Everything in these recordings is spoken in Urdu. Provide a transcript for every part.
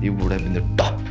he would have been the top।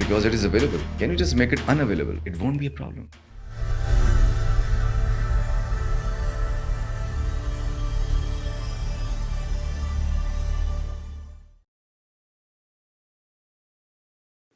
because it is available. Can you just make it unavailable? It won't be a problem.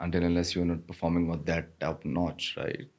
Until unless you're not performing on that top notch, right?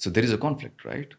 So there is a conflict, right?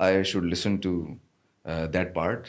I should listen to that part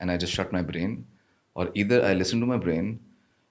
and I just shut my brain, or either I listen to my brain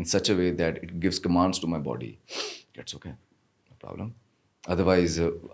in such a way that it gives commands to my body. That's okay, no problem. Otherwise,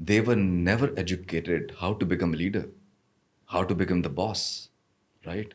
They were never educated how to become a leader, how to become the boss, right?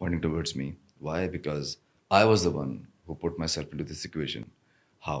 pointing towards me. Why? Because I was the one who put myself into this situation. How?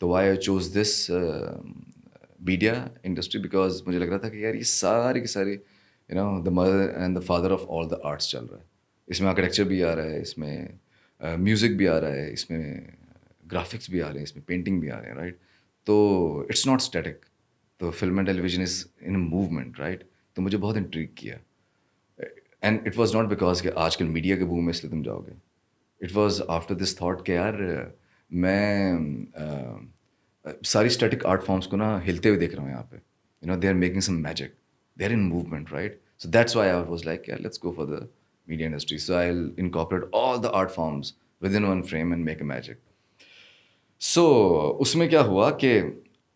تو why I choose this media industry, because مجھے لگ رہا تھا کہ یار یہ ساری کی ساری the mother and the father of all the arts چل رہا ہے. اس میں آرکیٹیکچر بھی آ رہا ہے, اس میں میوزک بھی آ رہا ہے, اس میں گرافکس بھی آ رہے ہیں, اس میں پینٹنگ بھی آ رہے ہیں, رائٹ. تو اٹس ناٹ اسٹیٹک. تو film and television is in movement, right. تو مجھے بہت انٹریگ کیا. And it was not because کہ آج کل میڈیا کے بوم میں اس لیے تم جاؤ گے. It was after this thought کہ یار میں ساری اسٹیٹک آرٹ فارمس کو نا ہلتے ہوئے دیکھ رہا ہوں یہاں پہ. They are making some magic, they are in movement, right. So that's why I was like let's go for the media industry. So I will incorporate all the art forms with in one frame and make a magic. So اس میں کیا ہوا کہ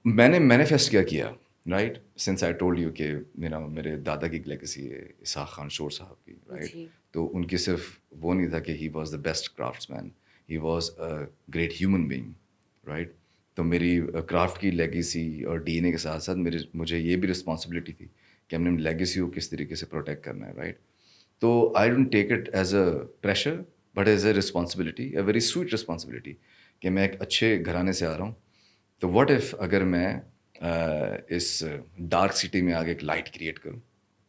میں نے مینیفیسٹ کیا, right. Since I told you کہ میرے دادا کی ایک لیگیسی ہے اسحاق خان شور صاحب کی, رائٹ. تو ان کی صرف وہ نہیں تھا کہ he was the best craftsman, he was a great human being, right. تو میری کرافٹ کی لیگیسی اور ڈی این اے کے ساتھ ساتھ مجھے یہ بھی رسپانسبلٹی تھی کہ ہم نے لیگیسی کو کس طریقے سے پروٹیکٹ کرنا ہے, رائٹ. تو I don't take it as a pressure but as a responsibility, a very sweet responsibility کہ میں ایک اچھے گھرانے سے آ رہا ہوں. تو واٹ ایف اگر میں اس ڈارک سٹی میں آگے ایک لائٹ کریٹ کروں,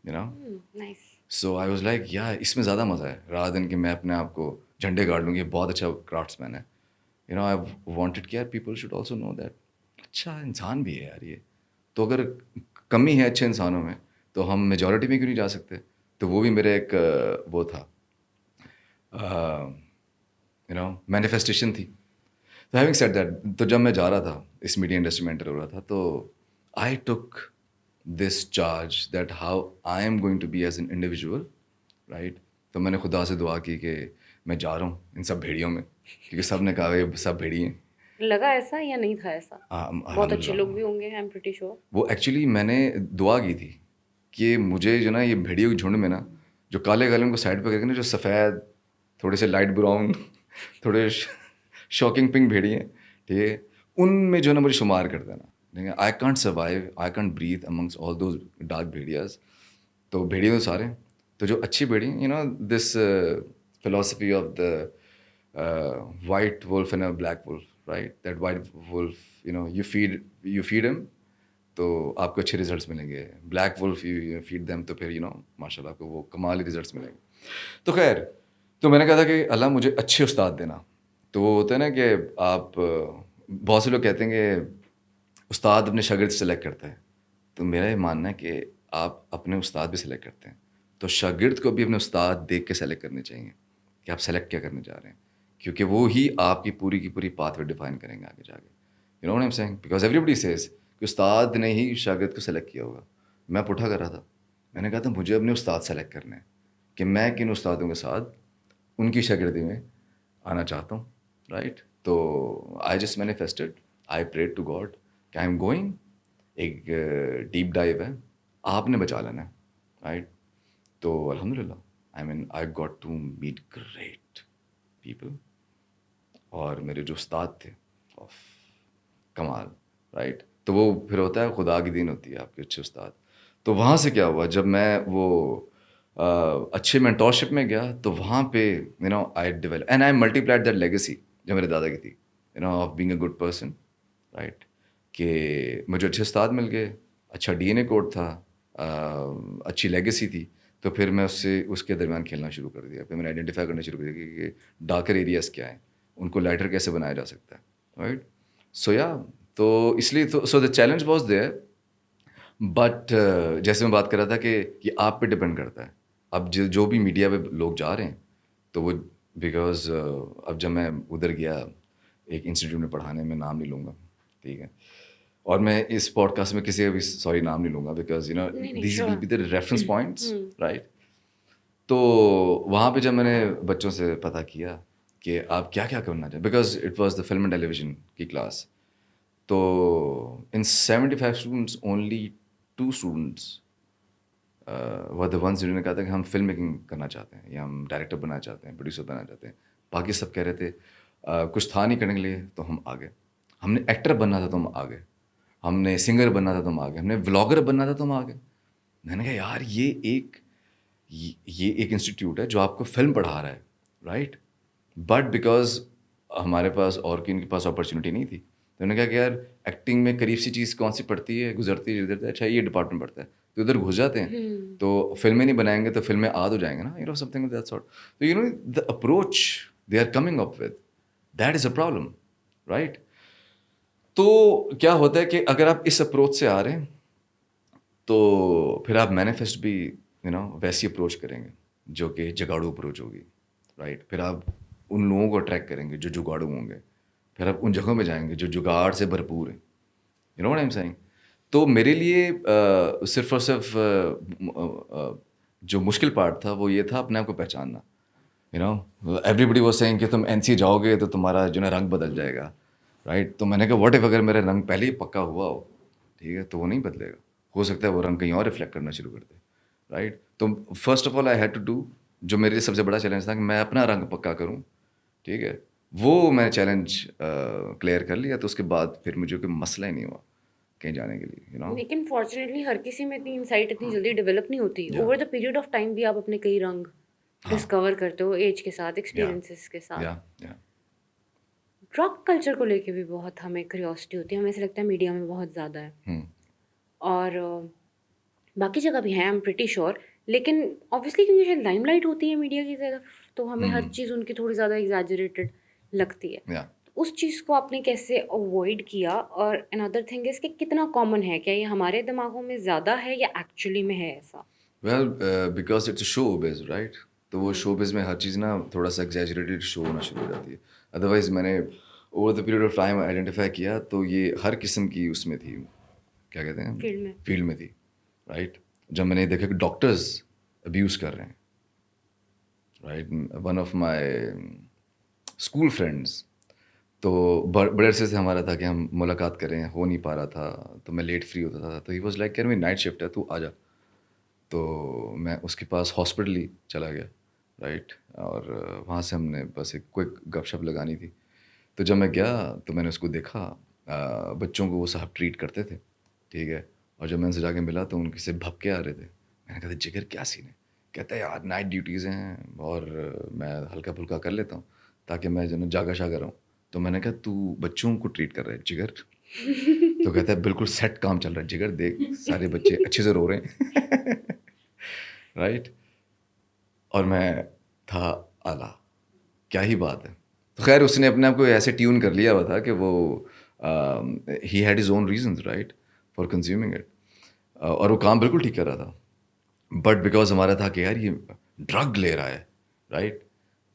nice. So I was like یا اس میں زیادہ مزہ ہے رادر دین کہ میں اپنے آپ کو جھنڈے گاڑ لوں گی بہت اچھا کرافٹس مین ہے. آئی وانٹیڈ کہ یار people should also know that اچھا انسان بھی ہے یار یہ. تو اگر کمی ہے اچھے انسانوں میں تو ہم میجورٹی میں کیوں نہیں جا سکتے. تو وہ بھی میرے ایک وہ تھا مینیفیسٹیشن تھی. تو ہیونگ سیڈ دیٹ, تو جب میں جا رہا تھا اس میڈیا انڈسٹری میں انٹر ہو رہا تھا تو I took this charge that how I am going to be as an individual, right. تو میں نے خدا سے دعا کی کہ میں جا رہا ہوں ان سب بھیڑیوں میں, کیونکہ سب نے کہا یہ سب بھیڑی ہیں. لگا ایسا یا نہیں تھا ایسا؟ بہت اچھے لوگ بھی ہوں گے, آئی ایم پریٹی شیور. وہ ایکچولی میں نے دعا کی تھی کہ مجھے جو نا یہ بھیڑیوں کے جھنڈ میں نا جو کالے کالے ان کو سائڈ پہ کر کے نا جو سفید تھوڑے سے لائٹ براؤن تھوڑے شاکنگ پنک بھیڑی ہیں, ٹھیک ہے, ان میں جو نا مجھے شمار کر دینا. I can't survive, I can't breathe amongst all those dark بھیڑیاز. تو بھیڑیے تو سارے, تو جو اچھی بھیڑی this philosophy of the white wolf and black wolf, right. That white wolf you feed him تو آپ کو اچھے ریزلٹس ملیں گے. Black wolf you feed them تو پھر ماشاء اللہ آپ کو وہ کمالی ریزلٹس ملیں گے. تو خیر, تو میں نے کہا تھا کہ اللہ مجھے اچھے استاد دینا. تو وہ ہوتا ہے نا کہ آپ بہت سے لوگ کہتے ہیں کہ استاد اپنے شاگرد سلیکٹ کرتا ہے. تو میرا یہ ماننا ہے کہ آپ اپنے استاد بھی سلیکٹ کرتے ہیں, تو شاگرد کو بھی اپنے استاد دیکھ کے سلیکٹ کرنے چاہیے کہ آپ سلیکٹ کیا کرنے جا رہے ہیں, کیونکہ وہ ہی آپ کی پوری پاتھ وے ڈیفائن کریں گے آگے جا کے. You know what I am saying, because everybody says کہ استاد نے ہی شاگرد کو سلیکٹ کیا ہوگا. میں پٹھا کر رہا تھا, میں نے کہا تھا مجھے اپنے استاد سلیکٹ کرنے ہیں کہ میں کن استادوں کے ساتھ ان کی شاگردی میں آنا چاہتا ہوں, رائٹ. تو I just manifested, I prayed to God کہ آئی ایم گوئنگ, ایک ڈیپ ڈائیو ہے, آپ نے بچا لینا ہے, رائٹ. تو الحمد للہ I got to meet great people, اور میرے جو استاد تھے آف کمال, رائٹ. تو وہ پھر ہوتا ہے خدا کی دین ہوتی ہے آپ کے اچھے استاد. تو وہاں سے کیا ہوا, جب میں وہ اچھے مینٹورشپ میں گیا تو وہاں پہ I develop and I multiplied that legacy جو میرے دادا کی تھی, of being a good person, right. کہ مجھے اچھے استاد مل گئے, اچھا ڈی این اے کوڈ تھا, اچھی لیگیسی تھی. تو پھر میں اس کے درمیان کھیلنا شروع کر دیا. پھر میں نے آئیڈینٹیفائی کرنا شروع کر دیا کہ ڈارکر ایریاز کیا ہیں, ان کو لائٹر کیسے بنایا جا سکتا ہے, رائٹ. سو یا تو اس لیے تو so the challenge was there, but جیسے میں بات کر رہا تھا کہ یہ آپ پہ ڈپینڈ کرتا ہے. اب جو بھی میڈیا پہ لوگ جا رہے ہیں تو وہ بیکاز اب جب میں ادھر گیا ایک انسٹیٹیوٹ میں پڑھانے, میں نام نہیں لوں گا, ٹھیک ہے, اور میں اس پوڈ کاسٹ میں کسی کا بھی سوری نام نہیں لوں گا because these will be the reference points, right. تو وہاں پہ جب میں نے بچوں سے پتہ کیا کہ آپ کیا کیا کرنا چاہیں, because it was the film and television کی کلاس. تو ان 75 students only 2 students were the ones جنہوں نے کہا تھا کہ ہم فلم میکنگ کرنا چاہتے ہیں یا ہم ڈائریکٹر بننا چاہتے ہیں, پروڈیوسر بننا چاہتے ہیں. باقی سب کہہ رہے تھے کچھ تھا نہیں کرنے کے لیے تو ہم آ گئے. ہم نے ایکٹر بننا تھا تو ہم آ گئے, ہم نے سنگر بننا تھا تو ہم آ گئے, ہم نے ولاگر بننا تھا تو ہم آ گئے. میں نے کہا یار یہ ایک انسٹیٹیوٹ ہے جو آپ کو فلم پڑھا رہا ہے, رائٹ. بٹ بیکاز ہمارے پاس اور ان کے پاس اپرچونیٹی نہیں تھی تو انہوں نے کہا کہ یار ایکٹنگ میں قریب سی چیز کون سی پڑتی ہے, گزرتی ہے ادھر, اچھا یہ ڈپارٹمنٹ پڑتا ہے, تو ادھر گھس جاتے ہیں. تو فلمیں نہیں بنائیں گے تو فلمیں آد ہو جائیں گے نا, you know something that sort. تو you know the approach they are coming up with, that is a problem, right. تو کیا ہوتا ہے کہ اگر آپ اس اپروچ سے آ رہے ہیں تو پھر آپ مینیفیسٹ بھی یو نو ویسی اپروچ کریں گے جو کہ جگاڑو اپروچ ہوگی, رائٹ. پھر آپ ان لوگوں کو اٹریکٹ کریں گے جو جگاڑو ہوں گے, پھر آپ ان جگہوں میں جائیں گے جو جگاڑ سے بھرپور ہیں, you know what I am saying. تو میرے لیے صرف اور صرف جو مشکل پارٹ تھا وہ یہ تھا اپنے آپ کو پہچاننا. You know everybody was seeing کہ تم این سی جاؤ گے تو تمہارا جو نا رنگ بدل جائے گا, رائٹ. تو میں نے کہا واٹ ایف اگر میرا رنگ پہلے ہی پکا ہوا ہو, ٹھیک ہے, تو وہ نہیں بدلے گا, ہو سکتا ہے وہ رنگ کہیں اور ریفلیکٹ کرنا شروع کر دے, رائٹ. تو first of all I had to do, جو میرے لیے سب سے بڑا چیلنج تھا کہ میں اپنا رنگ پکا کروں, ٹھیک ہے. وہ میں نے چیلنج کلیئر کر لیا, تو اس کے بعد پھر مجھے کوئی مسئلہ ہی نہیں ہوا کہیں جانے کے لیے, یو نو. لیکن فارچونیٹلی ہر کسی میں اتنی انسائٹ اتنی جلدی ڈیولپ نہیں ہوتی. Over the period of time بھی آپ اپنے کئی رنگ ڈسکور کرتے ہو, ایج کے ساتھ, ایکسپیرینسز کے ساتھ. ڈرگ کلچر کو لے کے بھی بہت ہمیں کیوریوسٹی ہوتی ہے, ہمیں ایسا لگتا ہے میڈیا میں بہت زیادہ ہے, اور باقی جگہ بھی ہیں, آئی ایم پریٹی شیور. لیکن اوبویسلی کیونکہ شاید لائم لائٹ ہوتی ہے میڈیا کی طرف, تو ہمیں ہر چیز ان کی تھوڑی زیادہ ایگزیجریٹڈ لگتی ہے. اس چیز کو آپ نے کیسے اوائڈ کیا؟ اور اندر تھنگ از کہ کتنا کامن ہے, کیا یہ ہمارے دماغوں میں زیادہ ہے یا ایکچولی میں ہے ایسا؟ Well because it's a showbiz, right. تو وہ شو بیز میں ہر چیز نا تھوڑا سا ایگزیجریٹڈ شو ہونا شروع ہو جاتی ہے. ادروائز میں نے over the period of time identify کیا تو یہ ہر قسم کی اس میں تھی, کیا کہتے ہیں, فیلڈ میں تھی, رائٹ. جب میں نے دیکھا کہ ڈاکٹرز ابیوز کر رہے ہیں, right. One of my school friends, تو بڑے عرصے سے ہمارا تھا کہ ہم ملاقات کریں, ہو نہیں پا رہا تھا, تو میں لیٹ فری ہوتا تھا, تو ہی واز لائک کہ میری نائٹ شفٹ ہے تو آ جا. تو میں اس کے پاس ہاسپٹل ہی چلا گیا, رائٹ. اور وہاں سے ہم نے بس ایک کوئک گپ شپ لگانی تھی. تو جب میں گیا تو میں نے اس کو دیکھا, بچوں کو وہ صاحب ٹریٹ کرتے تھے, ٹھیک ہے. اور جب میں ان سے جا کے ملا تو ان سے بھپکے آ رہے تھے. میں نے کہا جگر کیا سین ہے؟ کہتا ہے یار نائٹ ڈیوٹیز ہیں اور میں ہلکا پھلکا کر لیتا ہوں تاکہ میں جو نا جاگا شاگا رہوں. تو میں نے کہا تو بچوں کو ٹریٹ کر رہا ہے جگر؟ تو کہتا ہے بالکل سیٹ کام چل رہا ہے جگر, دیکھ سارے بچے اچھے سے رو رہے ہیں, رائٹ. اور میں تھا اعلیٰ, کیا ہی بات ہے. تو خیر اس نے اپنے آپ کو ایسے ٹیون کر لیا ہوا تھا کہ وہ he had his own reasons, right, for consuming it. اور وہ کام بالکل ٹھیک کر رہا تھا, بٹ بیکاز ہمارا تھا کہ یار یہ ڈرگ لے رہا ہے, رائٹ.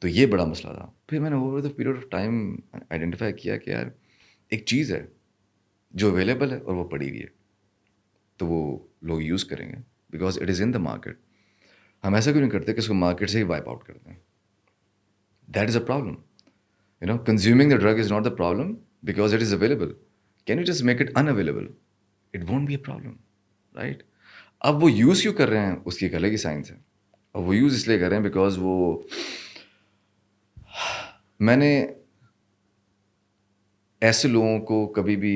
تو یہ بڑا مسئلہ تھا. پھر میں نے over the period of time identify کیا کہ یار ایک چیز ہے جو اویلیبل ہے اور وہ پڑی ہوئی ہے, تو وہ لوگ یوز کریں گے because it is in the market. ہم ایسا کیوں نہیں کرتے کہ اس کو مارکیٹ سے ہی وائپ آؤٹ کرتے ہیں؟ That is a problem. You know consuming the drug is not the problem because it is available. Can you just make it unavailable, it won't be a problem, right. اب وہ یوز کیوں کر رہے ہیں اس کی ایک الگ ہی سائنس ہے, اور وہ یوز اس لیے کر رہے ہیں بیکاز وہ, میں نے ایسے لوگوں کو کبھی بھی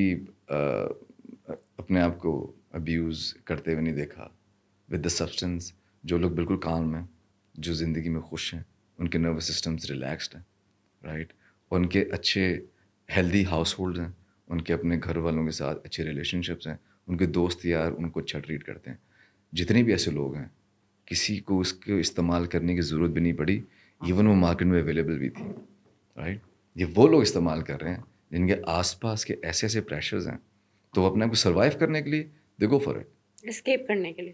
اپنے آپ کو ابیوز کرتے ہوئے نہیں دیکھا ود دا سبسٹنس. جو لوگ بالکل کام ہیں, جو زندگی میں خوش ہیں, ان کے نروس سسٹمس ریلیکسڈ ہیں, رائٹ. اور ان کے اچھے ہیلدی ہاؤس ہولڈ ہیں, ان کے اپنے گھر والوں کے ساتھ اچھے ریلیشن شپس ہیں, ان کے دوست یار ان کو اچھا ٹریٹ کرتے ہیں. جتنے بھی ایسے لوگ ہیں کسی کو اس کو استعمال کرنے کی ضرورت بھی نہیں پڑی, ایون وہ مارکیٹ میں اویلیبل بھی تھی, رائٹ. یہ وہ لوگ استعمال کر رہے ہیں جن کے آس پاس کے ایسے ایسے پریشرز ہیں, تو وہ اپنے آپ کو سروائیو کرنے کے لیے they go for it, escape کرنے کے لیے.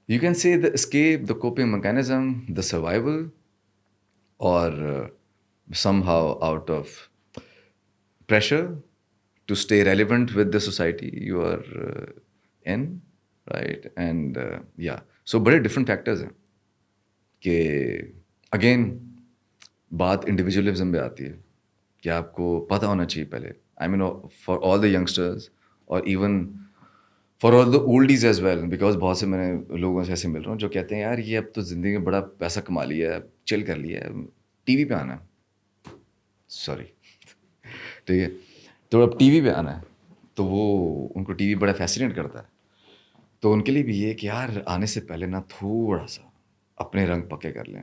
You can see the escape, the coping mechanism, the survival, اور somehow out of pressure to stay relevant with the society you are in, right. And یا سو بڑے ڈفرینٹ فیکٹرز ہیں کہ اگین بات انڈیویجولزم پہ آتی ہے کہ آپ کو پتہ ہونا چاہیے پہلے. I mean for all the youngsters اور even for all the oldies as well, because بہت سے میں نے لوگوں سے ایسے مل رہا ہوں جو کہتے ہیں یار یہ اب تو زندگی میں بڑا پیسہ کما لیا ہے, چل کر لیا ہے, ٹی وی پہ آنا ہے, سوری, ٹھیک ہے, تو اب ٹی وی پہ آنا ہے, تو وہ ان کو ٹی وی بڑا فیسینیٹ کرتا ہے. تو ان کے لیے بھی یہ کہ یار آنے سے پہلے نا تھوڑا سا اپنے رنگ پکے کر لیں,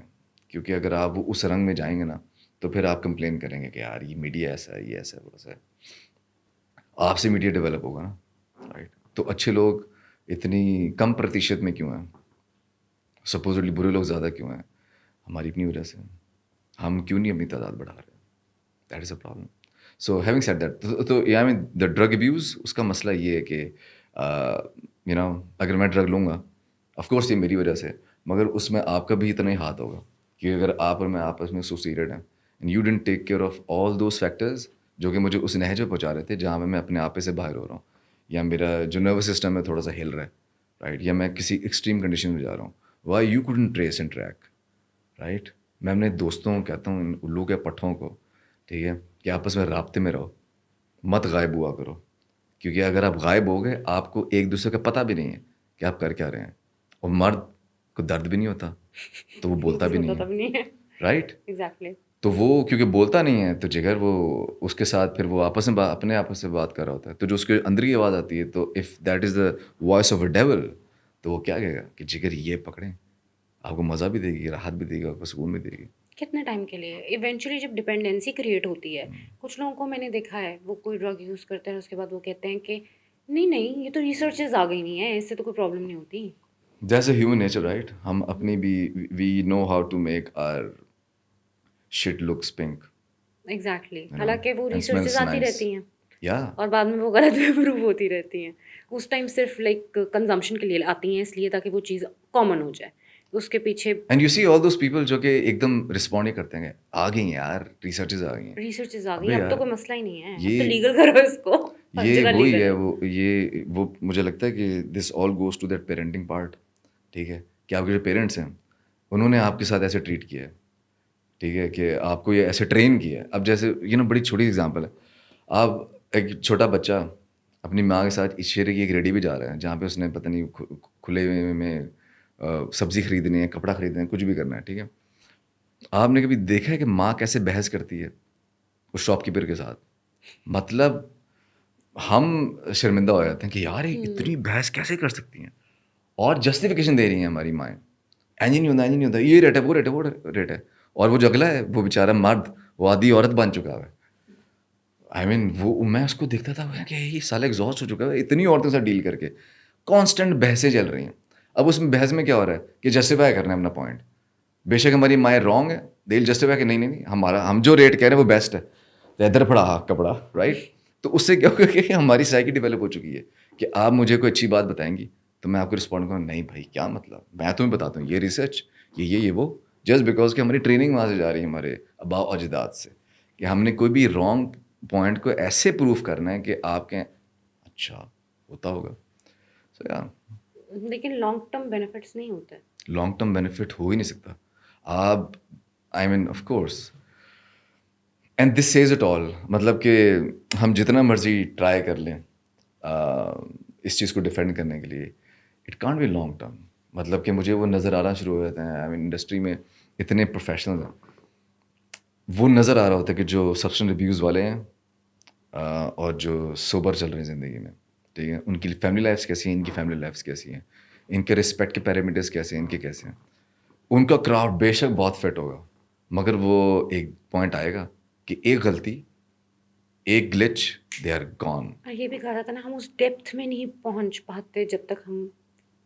کیونکہ اگر آپ اس رنگ میں جائیں گے نا تو پھر آپ کمپلین کریں گے کہ یار یہ میڈیا ایسا ہے, یہ ایسا ہے, وہ ایسا ہے. آپ سے میڈیا ڈیولپ ہوگا نا, رائٹ. تو اچھے لوگ اتنی کم پرتیشت میں کیوں ہیں, سپوزٹلی برے لوگ زیادہ کیوں ہیں, ہماری اپنی وجہ سے. ہم کیوں نہیں اپنی تعداد بڑھا رہے, that is a problem. So having said that, تو یا میں دا ڈرگ ابیوز, اس کا مسئلہ یہ ہے کہ یو نو اگر میں ڈرگ لوں گا, آف کورس یہ میری وجہ سے, مگر اس میں آپ کا بھی اتنا ہی ہاتھ ہوگا کہ اگر آپ اور میں آپس میں ایسوسیٹڈ ہیں and you didn't take care of all those factors جو کہ مجھے اس نہج پہ پہنچا رہے تھے جہاں میں اپنے آپ سے باہر ہو رہا ہوں, یا میرا جو نروس سسٹم ہے تھوڑا سا ہل رہا ہے, رائٹ, یا میں کسی ایکسٹریم کنڈیشن میں جا رہا ہوں, why you couldn't trace and track, right. میں اپنے دوستوں کہتا ہوں, ان الو کے پٹھوں کو, ٹھیک ہے, کہ آپس میں رابطے میں رہو, مت غائب ہوا کرو, کیونکہ اگر آپ غائب ہو گئے آپ کو ایک دوسرے کا پتہ بھی نہیں ہے کہ آپ کر کیا رہے ہیں. اور مرد کو درد بھی نہیں ہوتا تو وہ بولتا بھی نہیں ہے, رائٹ. ایگزیکٹلی. تو وہ کیونکہ بولتا نہیں ہے تو جگر وہ اس کے ساتھ پھر وہ آپس میں اپنے آپس سے بات کر رہا ہوتا ہے, تو جو اس کے اندر کی آواز آتی ہے, تو if that is the voice of a devil, تو وہ کیا کہے گا کہ جگر یہ پکڑیں, آپ کو مزہ بھی دے گی, راحت بھی دے گی, آپ کو سکون بھی دے گی. کتنے ٹائم کے لیے ایونچولی جب ڈپینڈنسی کریٹ ہوتی ہے, کچھ لوگوں کو میں نے دیکھا ہے وہ کوئی ڈرگ یوز کرتے ہیں, اس کے بعد وہ کہتے ہیں کہ نہیں یہ تو ریسرچز آ گئی نہیں ہے, اس سے تو کوئی پرابلم نہیں ہوتی. جیسے ہیومن نیچر, رائٹ, ہم اپنی بھی we know how to make our shit looks punk, exactly. حالانکہ وہ اینڈ ریسرچز سمیلس آتی نائس, رہتی ہیں یا اور بعد میں وہ غلط بھی پروو ہوتی رہتی ہیں. اس ٹائم صرف لائک کنزمپشن کے لیے آتی ہیں, اس لیے تاکہ وہ چیز کامن ہو جائے. اس کے پیچھے and you see all those people جو کہ ایک دم رسپونڈ ہی کرتے ہیں, آ گئی ہیں یار ریسرچز آ گئی ہیں, ریسرچز آ گئی, ابے اب تو یار کوئی مسئلہ ہی نہیں ہے, اب تو یہ لیگل کرو اس کو, ہر یہ جگہ وہی لیگل ہے, ہے. وہ مجھے لگتا ہے کہ this all goes to that parenting part, ٹھیک ہے, کہ آپ کے جو پیرنٹس ہیں انہوں نے آپ کے ساتھ ایسے ٹریٹ کیا ہے, ٹھیک ہے, کہ آپ کو یہ ایسے ٹرین کیا ہے. اب جیسے یہ نا بڑی چھوٹی ایگزامپل ہے, آپ ایک چھوٹا بچہ اپنی ماں کے ساتھ اس شہر کی ایک ریڈی بھی جا رہا ہے جہاں پہ اس نے پتہ نہیں کھلے ہوئے میں سبزی خریدنی ہے, کپڑا خریدنا ہے, کچھ بھی کرنا ہے, ٹھیک ہے. آپ نے کبھی دیکھا ہے کہ ماں کیسے بحث کرتی ہے اس شاپ کیپر کے ساتھ؟ مطلب ہم شرمندہ ہو جاتے ہیں کہ یار اتنی بحث کیسے کر سکتی ہیں, اور جسٹیفیکیشن دے رہی ہیں ہماری مائیں, اینج نہیں ہوتا, یہ ریٹ ہے, وہ ریٹ ہے, وہ ریٹ ہے. اور وہ جو اگلا ہے وہ بیچارہ مرد, وہ آدھی عورت بن چکا ہے. آئی مین وہ میں اس کو دیکھتا تھا کہ یہ سال ایگزاسٹ ہو چکا ہے اتنی عورتوں سے ڈیل کر کے, کانسٹنٹ بحثیں چل رہی ہیں. اب اس میں بحث میں کیا ہو رہا ہے کہ جسٹیفائی کرنا ہے اپنا پوائنٹ. بے شک ہماری مائیں رانگ ہے, دے ول جسٹیفائی کہ نہیں ہم جو ریٹ کہہ رہے ہیں وہ بیسٹ ہے, ادھر پڑا کپڑا, رائٹ. تو اس سے کیا ہوگا کہ ہماری سائیکی ڈیولپ ہو چکی ہے کہ آپ مجھے کوئی اچھی بات بتائیں گی تو میں آپ کو رسپونڈ کروں, نہیں بھائی کیا مطلب, میں تمہیں بتاتا ہوں یہ ریسرچ یہ وہ, جسٹ بیکاز کہ ہماری ٹریننگ وہاں سے جا رہی ہے ہمارے آباء و اجداد سے, کہ ہم نے کوئی بھی رانگ پوائنٹ کو ایسے پروف کرنا ہے کہ آپ کے اچھا ہوتا ہوگا. سو یا لیکن لانگ ٹرم بینیفٹس نہیں ہوتے, لانگ ٹرم بینیفٹ ہو ہی نہیں سکتا. آپ I mean of course and this says it all, مطلب کہ ہم جتنا مرضی ٹرائی کر لیں اس چیز کو ڈیفینڈ کرنے کے لیے, it can't be long term. مطلب کہ مجھے وہ نظر آنا شروع ہو جاتے ہیں, آئی مین انڈسٹری میں اتنے پروفیشنل ہیں, وہ نظر آ رہا ہوتا ہے کہ جو سبسٹنس ابیوز والے ہیں اور جو سوبر چل رہے ہیں زندگی میں, ٹھیک ہے, ان کی فیملی لائفس کیسی ہیں, ان کی فیملی لائفس کیسی ہیں, ان کے رسپیکٹ کے پیرامیٹرز کیسے ہیں, ان کے کیسے ہیں. ان کا کرافٹ بے شک بہت فٹ ہوگا, مگر وہ ایک پوائنٹ آئے گا کہ ایک غلطی, ایک گلچ, دے آر گون. اور یہ بھی کہا جاتا ہے نا, ہم اس ڈیپتھ میں نہیں پہنچ پاتے جب تک ہم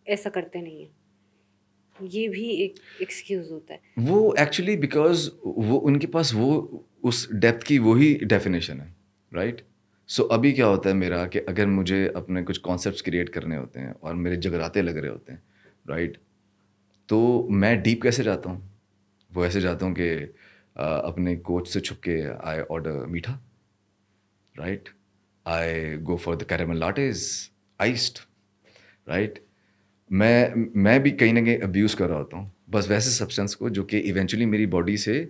ایسا کرتے نہیں ہیں. یہ بھی ایک ایکسکیوز ہوتا ہے. وہ ایکچولی بیکاز وہ ان کے پاس وہ اس ڈیپتھ کی وہی ڈیفینیشن ہے, رائٹ. سو ابھی کیا ہوتا ہے میرا کہ اگر مجھے اپنے کچھ کانسیپٹس کریٹ کرنے ہوتے ہیں اور میرے جگراتے لگ رہے ہوتے ہیں, رائٹ, تو میں ڈیپ کیسے جاتا ہوں, وہ ایسے جاتا ہوں کہ اپنے کوچ سے چھپ کے آئی آرڈر میٹھا, right, I go for the caramel lattes iced, right. میں بھی کہیں نہ کہیں ابیوز کر رہا ہوتا ہوں بس ویسے سبسٹنس کو جو کہ ایونچولی میری باڈی سے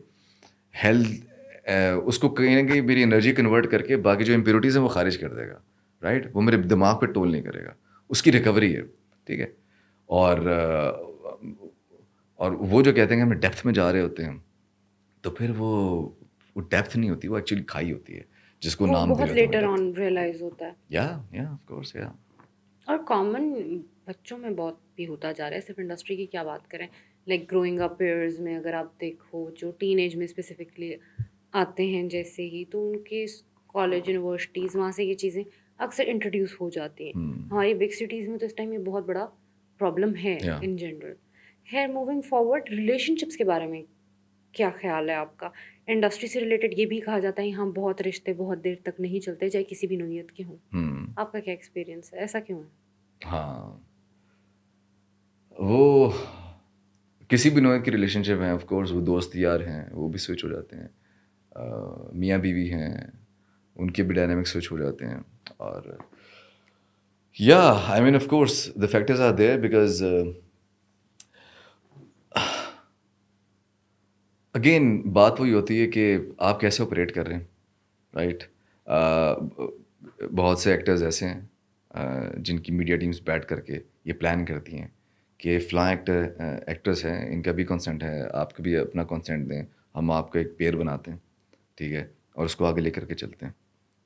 ہیلتھ اس کو کہیں نہ کہیں میری انرجی کنورٹ کر کے باقی جو امپیورٹیز ہیں وہ خارج کر دے گا, رائٹ. وہ میرے دماغ پہ ٹول نہیں کرے گا, اس کی ریکوری ہے, ٹھیک ہے. اور وہ جو کہتے ہیں کہ ہم ڈیپتھ میں جا رہے ہوتے ہیں, تو پھر وہ ڈیپتھ نہیں ہوتی, وہ ایکچولی کھائی ہوتی ہے جس کو وہ نام بہت دیا جاتا لیٹر ہے آن ریئلائز ہوتا ہے. یا آف کورس یا. اور کامن بچوں میں بہت بھی ہوتا جا رہا ہے, صرف انڈسٹری کی کیا بات کریں, لائک گروئنگ اپ پیئرز میں اگر آپ دیکھو جو ٹین ایج میں اسپیسیفکلی آتے ہیں جیسے ہی, تو ان کے کالج یونیورسٹیز وہاں سے یہ چیزیں اکثر انٹروڈیوس ہو جاتی ہیں. ہماری بگ سٹیز میں تو اس ٹائم یہ بہت بڑا پرابلم ہے ان جنرل. خیر موونگ فارورڈ ریلیشن شپس کے بارے میں کیا خیال ہے آپ کا؟ انڈسٹری سے ریلیٹڈ یہ بھی کہا جاتا ہے یہاں بہت رشتے بہت دیر تک نہیں چلتے چاہے کسی بھی نوعیت کے ہوں. آپ کا کیا ایکسپیرینس ہے؟ ایسا کیوں ہے؟ ہاں وہ کسی بھی نوع کی ریلیشن شپ ہیں آف کورس، وہ دوست یار ہیں وہ بھی سوئچ ہو جاتے ہیں، میاں بیوی ہیں ان کے بھی ڈائنامک سوئچ ہو جاتے ہیں. اور یا I mean of course the factors are there because again بات وہی ہوتی ہے کہ آپ کیسے آپریٹ کر رہے ہیں، رائٹ. بہت سے ایکٹرز ایسے ہیں جن کی میڈیا ٹیمز بیٹھ کر کے یہ پلان کرتی ہیں کہ فلاں ایکٹرس ہیں، ان کا بھی کنسنٹ ہے، آپ کا بھی اپنا کنسنٹ دیں، ہم آپ کا ایک پیئر بناتے ہیں، ٹھیک ہے، اور اس کو آگے لے کر کے چلتے ہیں،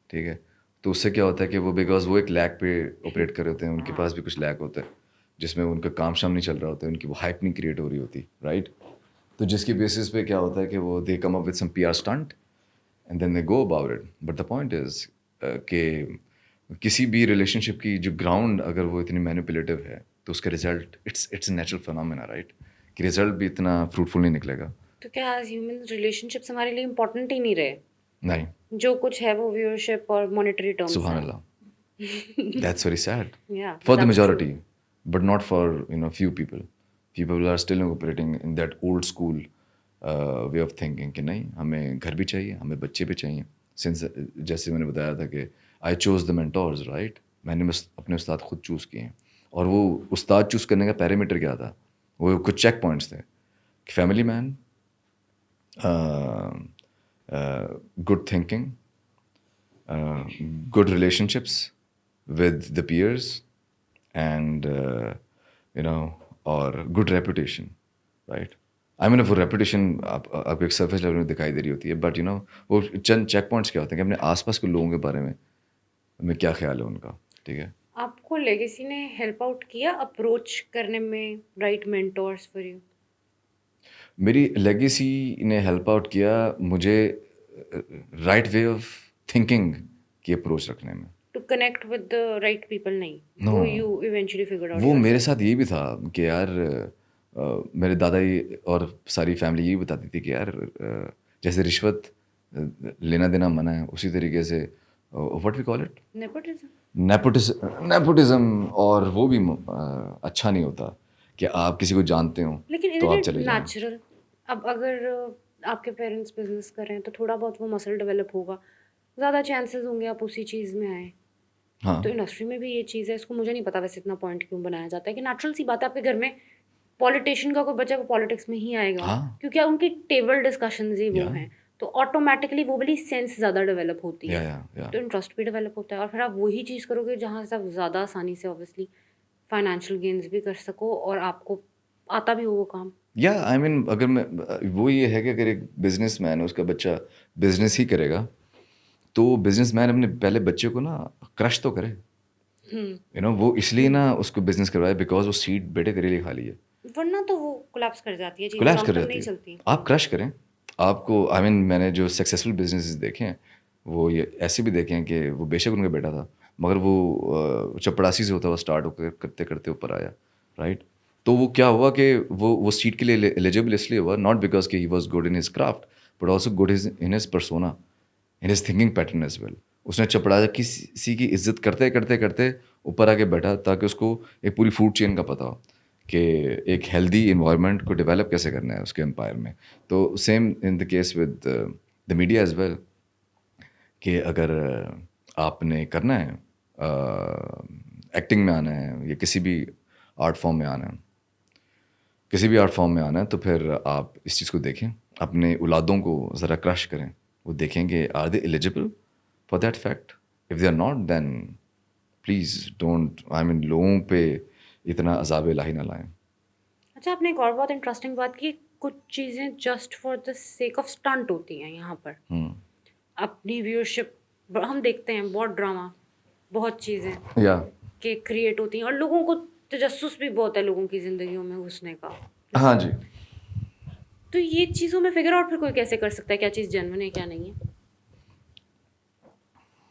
ٹھیک ہے. تو اس سے کیا ہوتا ہے کہ وہ بیکاز وہ ایک لیک پہ آپریٹ کر رہے ہوتے ہیں، ان کے پاس بھی کچھ لیک ہوتا ہے جس میں ان کا کام شام نہیں چل رہا ہوتا ہے، ان کی وہ ہائپ نہیں کریٹ ہو رہی ہوتی، رائٹ. تو جس کی بیسس پہ کیا ہوتا ہے کہ وہ they come up with some P R stunt and then they go about it. But the point is کہ کسی بھی ریلیشن شپ کی جو گراؤنڈ اگر وہ اتنی مینیپولیٹو ہے تو اس کا result it's a natural phenomena, right, کہ رزلٹ بھی اتنا فروٹفل نہیں نکلے گا. تو کیا ایز ہیومن ریلیشن شپس ہمارے لیے امپورٹنٹ ہی نہیں رہے؟ نہیں، جو کچھ ہے وہ ویورشپ اور مانیٹری ٹرمز سبحان ہیں. اللہ، that's very sad Yeah, for the that's true. Majority but not for few people. Few people are still operating in that old school way of thinking کہ نہیں ہمیں گھر بھی چاہیے، ہمیں بچے بھی چاہیے. سنس جیسے میں نے بتایا تھا کہ آئی چوز دا مینٹورز، رائٹ، میں نے اپنے استاد خود چوز کیے ہیں. اور وہ استاد چوز کرنے کا پیرامیٹر کیا تھا؟ وہ کچھ چیک پوائنٹس تھے. Family man, good thinking, good relationships with the peers and اور good reputation, right. I mean وہ ریپوٹیشن آپ کو ایک سرفیس لیول میں دکھائی دے رہی ہوتی ہے، بٹ وہ چند چیک پوائنٹس کیا ہوتے ہیں کہ اپنے آس پاس کے لوگوں کے بارے میں کیا خیال ہے ان کا، ٹھیک ہے. آپ کو لیگیسی نے ہیلپ آؤٹ کیا اپروچ کرنے میں رائٹ مینٹورس فار یو؟ میری لیگیسی نے ہیلپ آؤٹ کیا مجھے رائٹ وے آف تھنکنگ کی اپروچ رکھنے میں. To connect with the right people نہیں؟ No. وہ یو ایونچولی فگر آؤٹ. وہ میرے ساتھ یہ بھی تھا کہ یار میرے دادا اور ساری فیملی یہی بتاتی تھی کہ یار جیسے رشوت لینا دینا منع ہے، اسی طریقے سے what we call it nepotism, اور وہ بھی اچھا نہیں ہوتا کہ آپ کسی کو جانتے ہوں لیکن تو آپ چلے جائیں. نیچرل. اب اگر آپ کے پیرنٹس بزنس کر رہے ہیں تو تھوڑا بہت وہ مسل ڈیولپ ہوگا، زیادہ چانسز ہوں گے آپ اسی چیز میں آئیں. ہاں تو انڈسٹری میں بھی یہ چیز ہے، اس کو مجھے نہیں پتا ویسے اتنا پوائنٹ کیوں بنایا جاتا ہے کہ نیچرل سی بات ہے آپ کے گھر میں پولیٹیشین کا کوئی بچہ وہ پالیٹکس میں ہی آئے گا کیونکہ ان کی ٹیبل ڈسکشنز ہی وہ ہیں، تو آٹومیٹکلی وہ والی سینس زیادہ ڈیولپ ہوتی ہے، تو انٹرسٹ بھی ڈیولپ ہوتا ہے، اور پھر آپ وہی چیز کرو گے جہاں سے آپ زیادہ آسانی سے اوبیسلی فائنینشیل گینز بھی کر سکو اور آپ کو آتا بھی ہو وہ کام. یا آئی مین اگر میں وہ یہ ہے کہ اگر ایک بزنس مین ہے اس کا بچہ بزنس ہی کرے گا تو بزنس مین اپنے پہلے بچے کو نا کرش تو کرے، وہ اس لیے نا اس کو بزنس کروائے بیکاز وہ سیٹ بیٹے تیرے لیے خالی ہے، ورنہ تو وہ کولیپس کر جاتی ہے، چیزیں کولیپس لانگ کر ٹرم جاتی نہیں ہے. چلتی. آپ کرش کریں. آپ کو آئی مین میں نے جو سکسیزفل بزنس دیکھے ہیں وہ یہ ایسے بھی دیکھے ہیں کہ وہ بے شک ان کا بیٹا تھا مگر وہ چپڑاسی سے ہوتا ہوا اسٹارٹ ہو کر کرتے کرتے اوپر آیا، رائٹ. تو وہ کیا ہوا کہ وہ سیٹ کے لیے ایلیجیبل اس لیے ہوا ناٹ بیکاز کہ he was good in his craft but also good in his persona, in his thinking pattern as well. اس نے چپڑا کسی کی عزت کرتے کرتے کرتے اوپر آ کے بیٹھا تاکہ اس کو ایک پوری فوڈ چین کا پتہ ہو کہ ایک ہیلدی انوائرمنٹ کو ڈیولپ کیسے کرنا ہے اس کے امپائر میں. تو same in the case with the media as well کہ اگر آپ نے کرنا ہے ایکٹنگ میں آنا ہے یا کسی بھی آرٹ فارم میں آنا ہے تو پھر آپ اس چیز کو دیکھیں، اپنے اولادوں کو ذرا کرش کریں، وہ دیکھیں کہ are they eligible for that fact. If they are not then please don't I mean لوگوں پہ اتنا عذاب الہی نہ لائیں. اچھا، آپ نے ایک اور بہت انٹرسٹنگ بات کی، کچھ چیزیں just for the sake of stunt ہوتی ہیں یہاں پر. اپنی ویورشپ ہم دیکھتے ہیں، بہت ڈرامہ، بہت چیزیں کہ کریٹ ہوتی ہیں، اور لوگوں کو تجسس بھی بہت ہے لوگوں کی زندگیوں میں گھسنے کا. ہاں جی. تو یہ چیزوں میں فگر آؤٹ پھر کوئی کیسے کر سکتا ہے کیا چیز جینوین ہے کیا نہیں ہے؟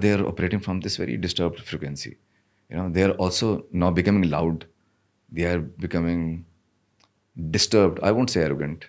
they are operating from this very disturbed frequency. They are also now becoming loud. They are becoming disturbed. I won't say arrogant,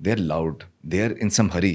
They are loud. They are in some hurry.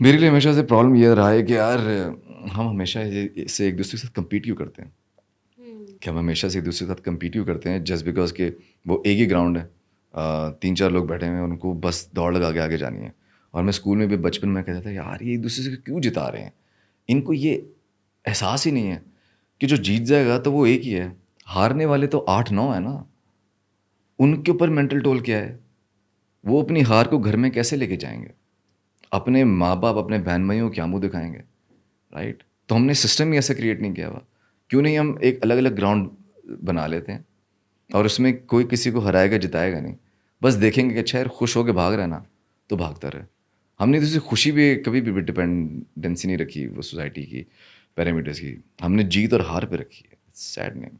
میرے لیے ہمیشہ سے پرابلم یہ رہا ہے کہ یار ہم ہمیشہ سے ایک دوسرے کے ساتھ کمپیٹ کیوں کرتے ہیں، کہ ہم ہمیشہ سے ایک دوسرے کے ساتھ کمپیٹ کیوں کرتے ہیں جسٹ بیکاز کہ وہ ایک ہی گراؤنڈ ہے، 3-4 لوگ بیٹھے ہوئے ہیں، ان کو بس دوڑ لگا کے آگے جانی ہے. اور میں اسکول میں بھی بچپن میں کہتا تھا یار یہ ایک دوسرے سے کیوں جتا رہے ہیں، ان کو یہ احساس ہی نہیں ہے کہ جو جیت جائے گا تو وہ ایک ہی ہے، ہارنے والے تو 8-9 ہیں نا. ان کے اوپر مینٹل ٹول کیا ہے، وہ اپنی ہار کو گھر میں کیسے لے کے جائیں گے، اپنے ماں باپ اپنے بہن بھائیوں کو کیا منہ دکھائیں گے، رائٹ. تو ہم نے سسٹم ہی ایسا کریٹ نہیں کیا ہوا. کیوں نہیں ہم ایک الگ الگ گراؤنڈ بنا لیتے ہیں اور اس میں کوئی کسی کو ہرائے گا جتائے گا نہیں، بس دیکھیں گے کہ اچھا یار خوش ہو کے بھاگ رہا ہے نا تو بھاگتا رہے. ہم نے دوسری خوشی بھی کبھی بھی ڈپینڈنسی نہیں رکھی وہ سوسائٹی کی پیرامیٹرس کی، ہم نے جیت اور ہار پہ رکھی ہے. سیڈ نہیں.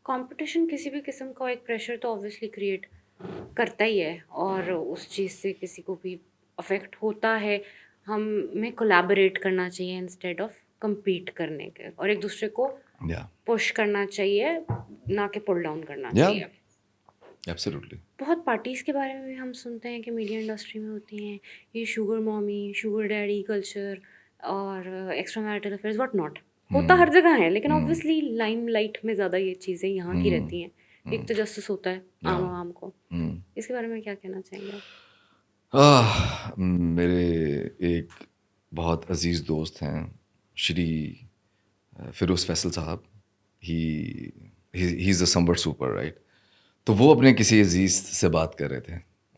کمپٹیشن کسی بھی قسم کا ایک پریشر تو آبویسلی کریٹ کرتا ہی ہے، اور اس چیز سے کسی کو بھی افیکٹ ہوتا ہے. ہمیں کولیبوریٹ کرنا چاہیے انسٹیڈ آف کمپیٹ کرنے کے، اور ایک دوسرے کو یا پش کرنا چاہیے، نہ کہ پل ڈاؤن کرنا یا چاہیے. ایبسلیوٹلی. بہت پارٹیز کے بارے میں بھی ہم سنتے ہیں کہ میڈیا انڈسٹری میں ہوتی ہیں یہ شوگر مومی، شوگر ڈیڈی کلچر اور extra marital affairs what not. ہوتا ہر جگہ ہے، لیکن آبویسلی لائم لائٹ میں زیادہ یہ چیزیں یہاں کی رہتی ہیں. ایک تجسس ہوتا ہے عام عوام کو. اس کے بارے میں کیا کہنا چاہیں گے آپ؟ میرے ایک بہت عزیز دوست ہیں شری فیروز فیصل صاحب، ہی از اے سمبٹ سپر رائٹ. تو وہ اپنے کسی عزیز سے بات کر رہے تھے،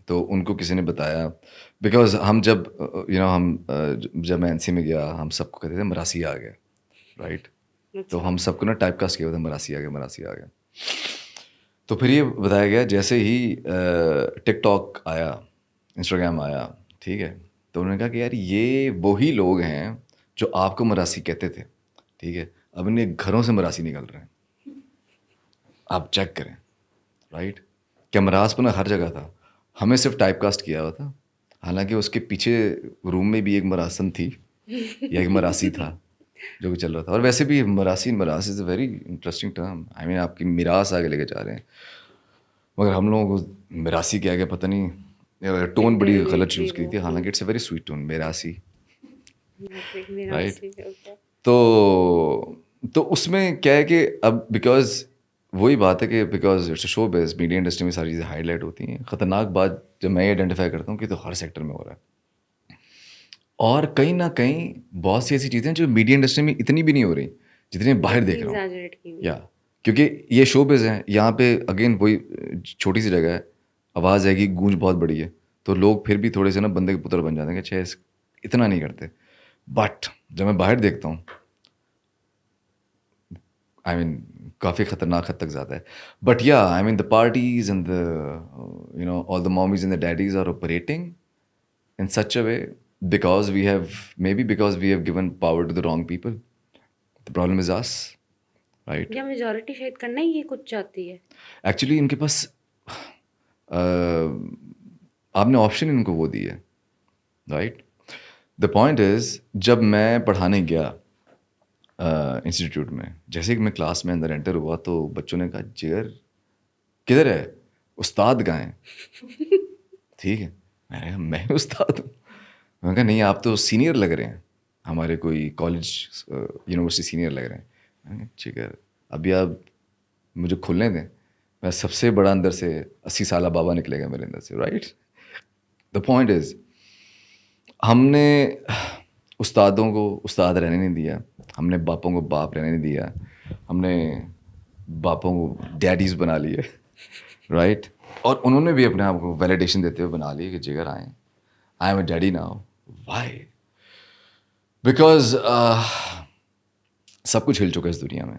تو ان کو کسی نے بتایا بیکاز ہم جب جب میں این سی میں گیا ہم سب کو کہتے تھے مراسی آ گیا رائٹ. تو ہم سب کو نا ٹائپ کاسٹ کیا ہوتا ہے مراسی آ گیا مراسی آ گیا. تو پھر یہ بتایا گیا جیسے ہی ٹک ٹاک آیا، انسٹاگرام آیا، ٹھیک ہے، تو انہوں نے کہا کہ یار یہ وہی لوگ ہیں جو آپ کو مراسی کہتے تھے، ٹھیک ہے، اب انہیں گھروں سے مراسی نکل رہے ہیں. آپ چیک کریں رائٹ، کہ مراس پنا ہر جگہ تھا، ہمیں صرف ٹائپ کاسٹ کیا ہوا تھا، حالانکہ اس کے پیچھے روم میں بھی ایک مراسن تھی یا ایک مراسی تھا جو بھی چل رہا تھا. اور ویسے بھی مراس از اے ویری انٹرسٹنگ ٹرم. آئی مین آپ کی میراث آگے لے کے جا رہے ہیں، مگر ہم لوگوں کو میراسی کیا گیا پتہ نہیں، ٹون بڑی غلط یوز کی تھی، حالانکہ it's a very sweet tone میراسی رائٹ. تو اس میں کیا ہے کہ اب بیکاز وہی بات ہے کہ because it's a showbiz, media industry میں ساری چیزیں ہائی لائٹ ہوتی ہیں. خطرناک بات جب میں آئیڈینٹیفائی کرتا ہوں کہ تو ہر سیکٹر میں ہو رہا ہے، اور کہیں نہ کہیں بہت سی ایسی چیزیں جو میڈیا انڈسٹری میں اتنی بھی نہیں ہو رہی جتنی باہر دیکھ رہا ہوں. یا کیونکہ یہ شو بیس ہے، یہاں پہ اگین وہی چھوٹی سی جگہ ہے، آواز آئے گی، گونج بہت بڑی ہے، تو لوگ پھر بھی تھوڑے سے نا بندے کے پتر بن جاتے ہیں کہ اچھا اتنا نہیں کرتے. بٹ جب میں باہر دیکھتا ہوں آئی مین کافی خطرناک حد تک زیادہ ہے. بٹ یا I mean the parties and the all the mummies and the daddies are operating in such a way because we have given power to the wrong people. The problem is us, right? یا میجورٹی شاید کرنا ہی یہ کچھ چاہتی ہے. ایکچولی ان کے پاس آپ نے آپشن ان کو وہ دی ہے رائٹ. دا پوائنٹ از جب میں پڑھانے گیا انسٹیٹیوٹ میں، جیسے کہ میں کلاس میں اندر انٹر ہوا تو بچوں نے کہا جگر کدھر ہے، استاد کہاں ہیں؟ ٹھیک ہے، میں استاد ہوں. میں نے کہا نہیں آپ تو سینئر لگ رہے ہیں، ہمارے کوئی کالج یونیورسٹی سینئر لگ رہے ہیں. میں نے کہا جگر ابھی آپ مجھے کھلنے دیں، میں سب سے بڑا اندر سے 80 سالہ بابا نکلے گا میرے اندر سے رائٹ. دا پوائنٹ از ہم نے استادوں کو استاد رہنے نہیں دیا، ہم نے باپوں کو باپ رہنے نہیں دیا، ہم نے باپوں کو ڈیڈیز بنا لیے رائٹ. اور انہوں نے بھی اپنے آپ کو ویلیڈیشن دیتے ہوئے بنا لیے کہ جگر آئیں I am a daddy now. Why? Because سب کچھ ہل چکا ہے اس دنیا میں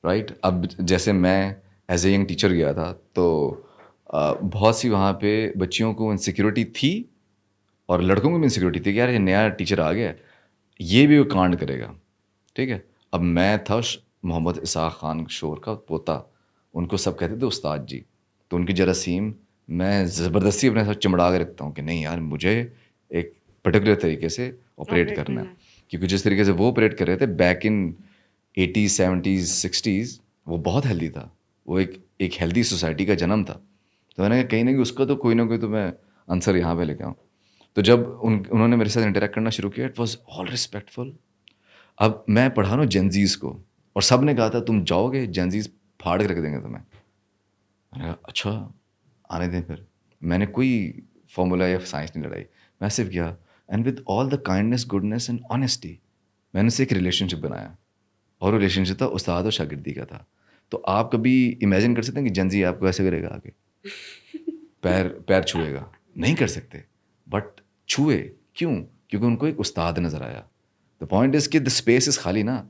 رائٹ. اب جیسے میں ایز اے ینگ ٹیچر گیا تھا تو بہت سی وہاں پہ بچیوں کو انسیکیورٹی تھی اور لڑکوں کو بھی انسیکیورٹی تھی کہ یار یہ نیا ٹیچر آ گیا یہ بھی وہ کانڈ کرے گا، ٹھیک ہے. اب میں تھا محمد اسحاق خان شور کا پوتا، ان کو سب کہتے تھے استاد جی، تو ان کی جراثیم میں زبردستی اپنے ساتھ چمڑا کے رکھتا ہوں کہ نہیں یار مجھے ایک پرٹیکولر طریقے سے آپریٹ کرنا ہے. کیونکہ جس طریقے سے وہ آپریٹ کر رہے تھے back in 80s 70s 60s وہ بہت ہیلدی تھا، وہ ایک ہیلدی سوسائٹی کا جنم تھا. تو میں نے کہیں نہ کہیں اس کا تو کوئی نہ کوئی تو میں آنسر یہاں پہ لے کے آؤں. تو جب انہوں نے میرے ساتھ انٹریکٹ کرنا شروع کیا اٹ واز آل ریسپیکٹفل. اب میں پڑھا رہا ہوں جینزیز کو اور سب نے کہا تھا تم جاؤ گے جینزیز پھاڑ کے رکھ دیں گے تمہیں. میں نے کہا اچھا آنے دیں. پھر میں نے کوئی فارمولا یا سائنس نہیں لڑائی, میں صرف کیا and with all the kindness goodness and honesty میں نے سے ایک ریلیشن شپ بنایا, اور وہ ریلیشن شپ تھا استاد اور شاگردی کا تھا. تو آپ کبھی امیجن کر سکتے ہیں کہ جنزی آپ کو ایسے کرے گا آگے پیر چھوئے گا؟ نہیں کر سکتے, بٹ چھوئے کیوں؟ کیونکہ ان کو ایک استاد نظر آیا. دا پوائنٹ از کہ دا اسپیس از خالی نا,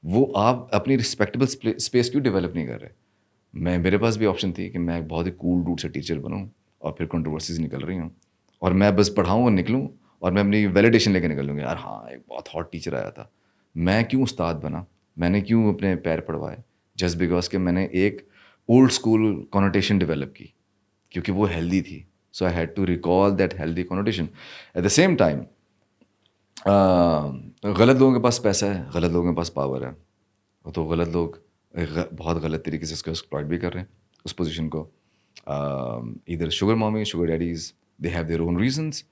وہ آپ اپنی رسپیکٹیبل اسپیس کیوں ڈیولپ نہیں کر رہے؟ میرے پاس بھی آپشن تھی کہ میں ایک بہت ہی کول روٹ سے ٹیچر بنوں اور پھر کنٹروورسیز نکل رہی ہوں اور میں بس پڑھاؤں اور نکلوں اور میں اپنی ویلیڈیشن لے کے نکل لوں گا, یار ہاں ایک بہت ہاٹ ٹیچر آیا تھا. میں کیوں استاد بنا؟ میں نے کیوں اپنے پیر پڑوائے؟ جسٹ بیکاز کہ میں نے ایک اولڈ اسکول کونوٹیشن ڈیولپ کی کیونکہ وہ ہیلدی تھی. So I had to recall that healthy connotation. At the same time غلط لوگوں کے پاس پیسہ ہے, غلط لوگوں کے پاس پاور ہے, تو غلط لوگ بہت غلط طریقے سے اس کو ایکسپلائٹ بھی کر رہے ہیں اس پوزیشن کو. ادھر sugar mummy sugar daddies they have their own reasons,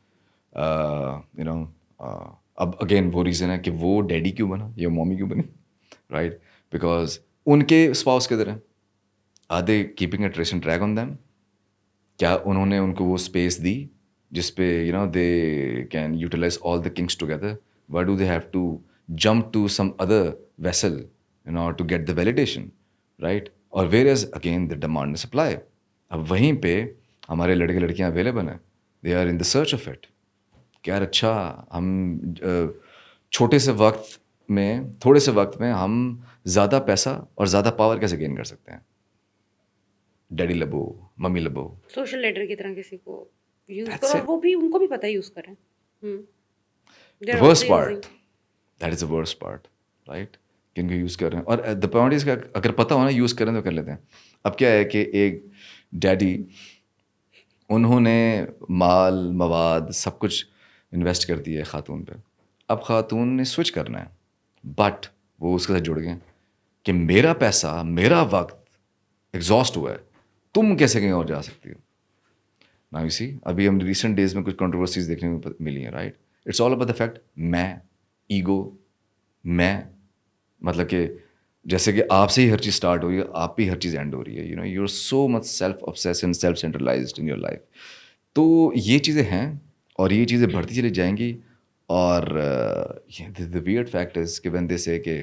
you know. اب اگین وہ ریزن ہے کہ وہ ڈیڈی کیوں بنا یا مامی کیوں بنی, رائٹ؟ بیکاز ان کے اسپاؤس کدھر ہیں؟ Are they keeping a trace and track on them? کیا انہوں نے ان کو وہ اسپیس دی جس پہ you know they can utilize all the kings together? Why do they have to jump to some other vessel in order to get the validation, right? اور where is again the demand and supply. اب وہیں پہ ہمارے لڑکے لڑکیاں اویلیبل ہیں, they are in the search of it. کہ یار اچھا ہم تھوڑے سے وقت میں ہم زیادہ پیسہ اور زیادہ پاور کیسے گین کر سکتے ہیں؟ ڈیڈی لبو, ممی لبو, سوشل لیڈر کی طرح کسی کو یوز کرو, اور وہ بھی ان کو بھی پتہ ہے یوز کریں. the worst part, that is the worst part, right? کن کو یوز کر رہے ہیں. اور دا پوائنٹ از کہ اگر پتہ ہو نا یوز کریں تو کر لیتے ہیں. اب کیا ہے کہ ایک ڈیڈی انہوں نے مال مواد سب کچھ انویسٹ کر دیا ہے خاتون پہ. اب خاتون نے سوئچ کرنا ہے, بٹ وہ اس کے ساتھ جڑ گئے کہ میرا پیسہ میرا وقت ایگزاسٹ ہوا ہے, تم کیسے کہیں اور جا سکتی ہو؟ نا یو سی ابھی ہم ریسنٹ ڈیز میں کچھ کنٹروورسیز دیکھنے کو ملی ہیں, right? It's all about the fact میں, ایگو, میں, مطلب کہ جیسے کہ آپ سے ہی ہر چیز اسٹارٹ ہو رہی ہے, آپ پہ ہر چیز اینڈ ہو رہی ہے. You know you are so much self obsessed and self centralized in your life. تو یہ چیزیں ہیں اور یہ چیزیں بڑھتی چلی جائیں گی. اور the weird fact is کہ when they say کہ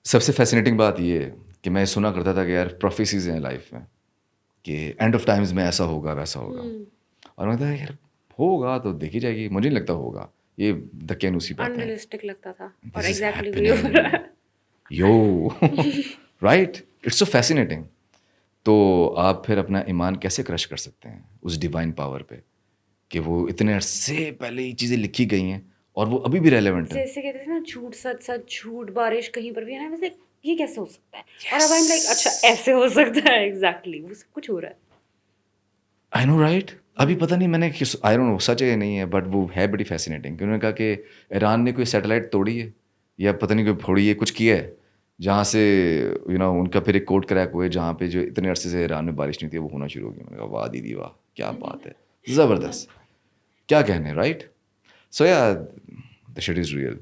سب سے فیسینیٹنگ بات یہ ہے کہ میں سنا کرتا تھا کہ یار پروفیسیز ہیں لائف میں کہ اینڈ آف ٹائمز میں ایسا ہوگا ویسا ہوگا, اور میں کہتا یار ہوگا تو دیکھی جائے گی, مجھے نہیں لگتا ہوگا. یہ دکینوسی بات ہے, انریلسٹک لگتا تھا اور ایگزیکٹلی وہی ہو رہا ہے. You right, it's so fascinating. تو آپ پھر اپنا ایمان کیسے کرش کر سکتے ہیں اس ڈیوائن پاور پہ کہ وہ اتنے عرصے پہلے یہ چیزیں لکھی گئی ہیں اور وہ ابھی بھی ریلیونٹ ہیں. جیسے کہتے تھے نا جھوٹ سچ سچ جھوٹ, بارش کہیں پر بھی ہے نا, ویسے یہ کیسے ہو سکتا ہے, اور اب لائک اچھا ایسے ہو سکتا ہے, ایگزیکٹلی وہ سب کچھ ہو رہا ہے. I know right. ابھی پتہ نہیں میں نے آئی ڈونٹ نو سچ ہے نہیں ہے, بٹ وہ ہے بڑی فیسینیٹنگ. انہوں نے کہا کہ ایران نے کوئی سیٹلائٹ توڑی ہے یا پتہ نہیں کوئی پھوڑی ہے, کچھ کیا ہے جہاں سے یو نو ان کا پھر ایک کوڈ کریک ہوئے جہاں پہ جو اتنے عرصے سے ایران میں بارش نہیں تھی وہ ہونا شروع ہو گئی. میں نے کہا واہ دیدی واہ, کیا بات ہے, زبردست, کیا کہنے, رائٹ؟ سو یا the shit is real.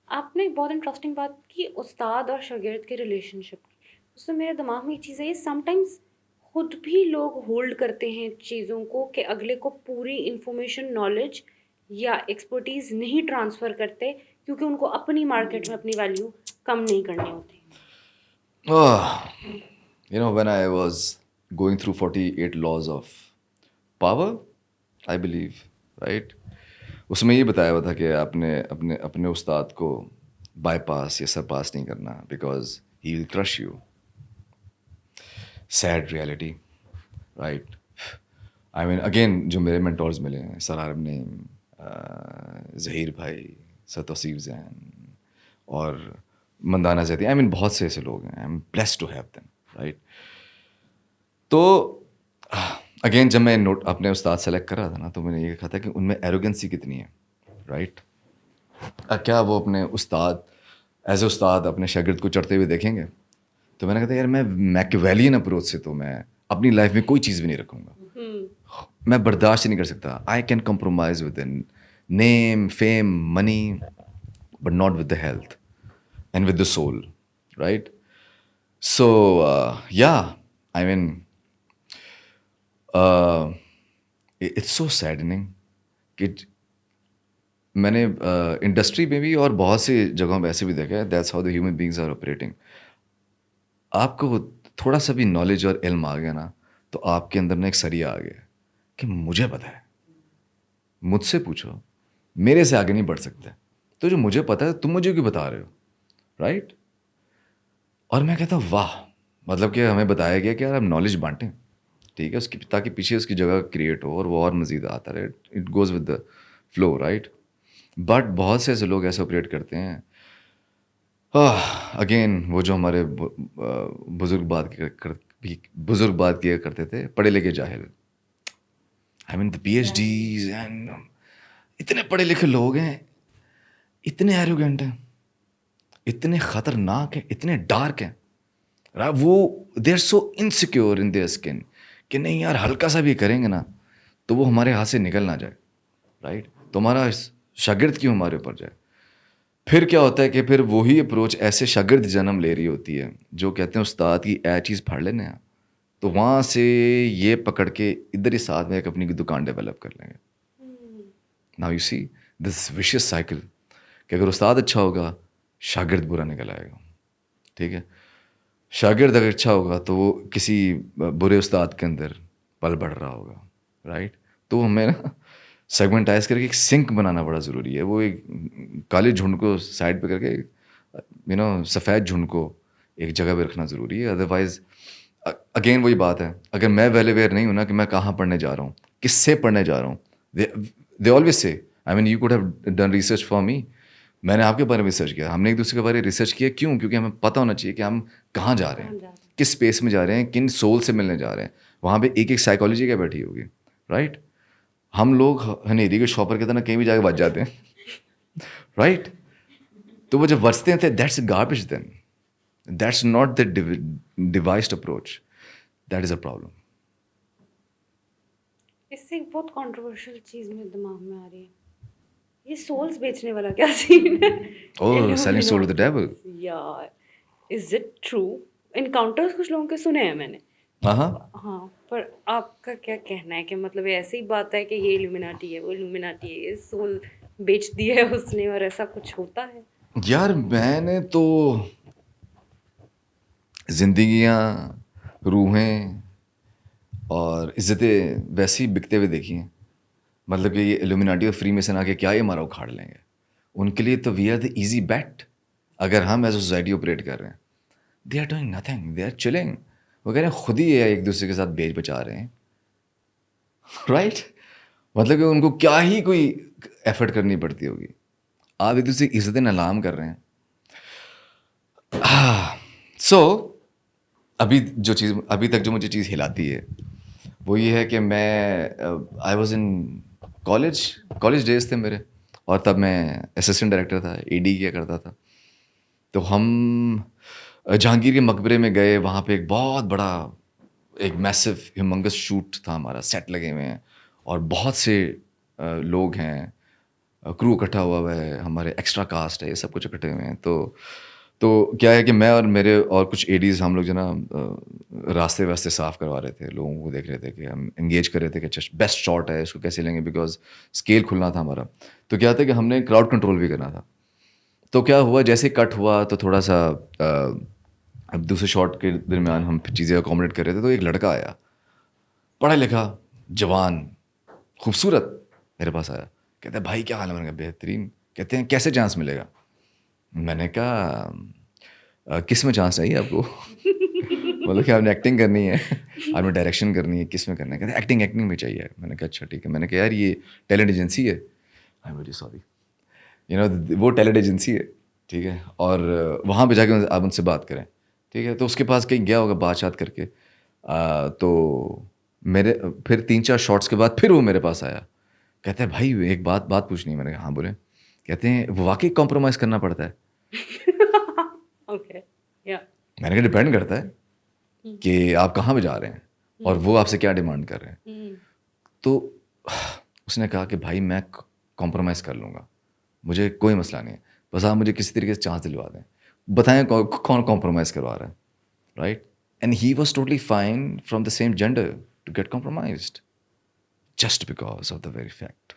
آپ نے بہت انٹرسٹنگ بات کی استاد اور شاگرد کے ریلیشن شپ کی. اس میں میرے دماغ میں یہ چیز ہے, سم ٹائمز خود بھی لوگ ہولڈ کرتے ہیں چیزوں کو کہ اگلے کو پوری انفارمیشن, نالج یا ایکسپرٹیز نہیں ٹرانسفر کرتے کیونکہ ان کو اپنی مارکیٹ میں اپنی ویلیو کم نہیں کرنی ہوتی. You know, when I was going through 48 laws of power, I believe, right? اس میں یہ بتایا ہوا تھا کہ آپ نے اپنے استاد کو بائی پاس یا سر پاس نہیں کرنا because he will crush you. Sad reality, right? I mean again جو میرے مینٹورز ملے ہیں, سر عارف نعیم, ظہیر بھائی, سر توصیف زین اور مندانہ زیدی, آئی مین بہت سے ایسے لوگ ہیں, I am blessed to have them, right? تو اگین جب میں اپنے استاد سلیکٹ کر رہا تھا نا تو میں نے یہ کہا تھا کہ ان میں ایروگنسی کتنی ہے, رائٹ؟ کیا وہ اپنے استاد ایز اے استاد اپنے شاگرد کو چڑھتے ہوئے دیکھیں گے؟ تو میں نے کہا تھا یار میں میکیویلین اپروچ سے تو میں اپنی لائف میں کوئی چیز بھی نہیں رکھوں گا. میں برداشت نہیں کر سکتا. I can compromise with name, fame, money, but not with the health and with the soul, right? So, yeah, I mean, it's so saddening کہ میں نے انڈسٹری میں بھی اور بہت سی جگہوں پہ ایسے بھی دیکھا ہے. That's how the human beings are operating. آپ کو تھوڑا سا بھی نالج اور علم آ گیا نا تو آپ کے اندر نا ایک سریا آ گیا کہ مجھے پتہ ہے, مجھ سے پوچھو, میرے سے آگے نہیں بڑھ سکتے. تو جو مجھے پتہ ہے تم مجھے کیوں بتا رہے ہو, رائٹ؟ اور میں کہتا ہوں واہ, مطلب کہ ہمیں بتایا گیا کہ یار ہم نالج بانٹیں, ٹھیک ہے, اس کی تاکہ پیچھے اس کی جگہ کریٹ ہو اور وہ اور مزید آتا رہے. It goes with the flow, right? But بہت سے ایسے لوگ ایسے آپریٹ کرتے ہیں. اگین وہ جو ہمارے بزرگ بات کیا کرتے تھے, پڑھے لکھے جاہل. آئی mean the P H Ds and اتنے پڑھے لکھے لوگ ہیں, اتنے ایروگینٹ ہیں, اتنے خطرناک ہیں, اتنے ڈارک ہیں. وہ they are so insecure in their skin کہ نہیں یار ہلکا سا بھی کریں گے نا تو وہ ہمارے ہاتھ سے نکل نہ جائے, رائٹ؟ تو ہمارا شاگرد کیوں ہمارے اوپر جائے. پھر کیا ہوتا ہے کہ پھر وہی اپروچ ایسے شاگرد جنم لے رہی ہوتی ہے جو کہتے ہیں استاد کی اے چیز پھاڑ لینے ہیں, تو وہاں سے یہ پکڑ کے ادھر ہی ساتھ میں ایک اپنی دکان ڈیولپ کر لیں گے. Now you see this vicious cycle کہ اگر استاد اچھا ہوگا شاگرد برا نکل آئے گا, ٹھیک ہے. شاگرد اگر اچھا ہوگا تو وہ کسی برے استاد کے اندر پل بڑھ رہا ہوگا, رائٹ؟ تو ہمیں نا سیگمنٹائز کر کے ایک سنک بنانا بڑا ضروری ہے. وہ ایک کالے جھنڈ کو سائڈ پہ کر کے سفید جھنڈ کو ایک جگہ پہ رکھنا ضروری ہے. ادروائز اگین وہی بات ہے, اگر میں ویل اویئر نہیں ہوں نا کہ میں کہاں پڑھنے جا رہا ہوں, کس سے پڑھنے جا رہا ہوں, they always say I mean you could have done research for me. میں نے آپ کے بارے میں ریسرچ کیا, ہم نے ایک دوسرے کے بارے میں ریسرچ کیا. کیوں؟ کیونکہ ہمیں پتہ ہونا چاہیے کہ ہم کہاں جا رہے ہیں, کس اسپیس میں جا رہے ہیں, کن سول سے ملنے جا رہے ہیں. وہاں پہ ایک ایک سائیکالوجی کیا بیٹھی ہوگی, رائٹ؟ ہم لوگ ہنیری کے شاپر کے طرح کہیں بھی جا کے بچ جاتے ہیں, رائٹ؟ تو وہ جب ورستے ہیں that's garbage, then that's not the devised approach, that is a problem. اس سے ایک بہت کنٹروورشل چیز میرے دماغ میں آ رہی ہے, یہ سولز بیچنے والا کیا سین ہے؟ Oh, selling soul to the devil. یار از اٹ ٹرو؟ انکاؤنٹرز کچھ لوگوں کے سنے ہیں میں نے. ہاں, پر آپ کا کیا کہنا ہے کہ مطلب ایسی بات ہے کہ یہ الومیناٹی ہے, وہ الومیناٹی ہے, یہ سول بیچ دی ہے اس نے, اور ایسا کچھ ہوتا ہے؟ یار میں نے تو زندگیاں, روحیں اور عزتیں ویسی بکتے ہوئے دیکھی ہیں. مطلب کہ یہ الومیناٹی اور فری میسن آ کے کیا یہ ہمارا اکھاڑ لیں گے, ان کے لیے تو we are the easy bait. اگر ہم ایز اے سوسائٹی آپریٹ کر رہے ہیں, they are doing nothing, they are chilling. وہ کہہ رہے ہیں خود ہی ایک دوسرے کے ساتھ بیچ بچا رہے ہیں, رائٹ؟ مطلب کہ ان کو کیا ہی کوئی ایفرٹ کرنی پڑتی ہوگی. آپ ایک دوسرے کی عزتیں نلام کر رہے ہیں. سو ابھی تک جو مجھے چیز ہلاتی ہے وہ یہ ہے کہ میں I was in college days تھے میرے, اور تب میں اسسٹنٹ ڈائریکٹر تھا, اے ڈی کیا کرتا تھا. تو ہم جہانگیر کے مقبرے میں گئے, وہاں پہ ایک بہت بڑا ایک میسو ہیومنگس شوٹ تھا ہمارا, سیٹ لگے ہوئے ہیں اور بہت سے لوگ ہیں, کرو اکٹھا ہوا ہے, ہمارے ایکسٹرا کاسٹ ہے, یہ سب کچھ اکٹھے ہوئے ہیں. تو کیا ہے کہ میں اور میرے اور کچھ اے ڈیز ہم لوگ جو نا راستے واسطے صاف کروا رہے تھے, لوگوں کو دیکھ رہے تھے کہ ہم انگیج کر رہے تھے کہ اچھا بیسٹ شاٹ ہے, اس کو کیسے لیں گے, بیکاز اسکیل کھلنا تھا ہمارا. تو کیا تھا کہ ہم نے کراؤڈ کنٹرول بھی کرنا تھا. تو کیا ہوا, جیسے کٹ ہوا تو تھوڑا سا اب دوسرے شاٹ کے درمیان ہم چیزیں اکوموڈیٹ کر رہے تھے, تو ایک لڑکا آیا, پڑھا لکھا, جوان, خوبصورت, میرے پاس آیا. کہتے ہیں بھائی کیا حال ہے؟ میں نے کہا بہترین. کہتے ہیں کیسے چانس ملے گا؟ میں نے کہا کس میں چانس چاہیے آپ کو؟ مطلب کہ آپ نے ایکٹنگ کرنی ہے, آپ نے ڈائریکشن کرنی ہے, کس میں کرنا ہے؟ کہتے ہیں ایکٹنگ میں چاہیے. میں نے کہا اچھا ٹھیک ہے. میں نے کہا یار یہ ٹیلنٹ ایجنسی ہے. آئی ایم ویری سوری, وہ ٹیلنٹ ایجنسی ہے, ٹھیک ہے, اور وہاں پہ جا کے آپ ان سے بات کریں, ٹھیک ہے. تو اس کے پاس کہیں گیا ہوگا بات شات کر کے, تو میرے پھر 3-4 شارٹس کے بعد پھر وہ میرے پاس آیا. کہتے ہیں بھائی ایک بات پوچھنی ہے. میں نے کہا ہاں بولیں. کہتے ہیں واقعی کمپرومائز کرنا پڑتا ہے؟ میں نے کہا ڈپینڈ کرتا ہے کہ آپ کہاں پہ جا رہے ہیں اور وہ آپ سے کیا ڈیمانڈ کر رہے ہیں. تو اس نے کہا کہ بھائی میں کمپرومائز کر لوں گا, مجھے کوئی مسئلہ نہیں ہے, بس آپ مجھے کسی طریقے سے چانس دلوا دیں, بتائیں کون کمپرومائز کروا رہا ہے, right. And he was totally fine from the same gender to get compromised just because of the very fact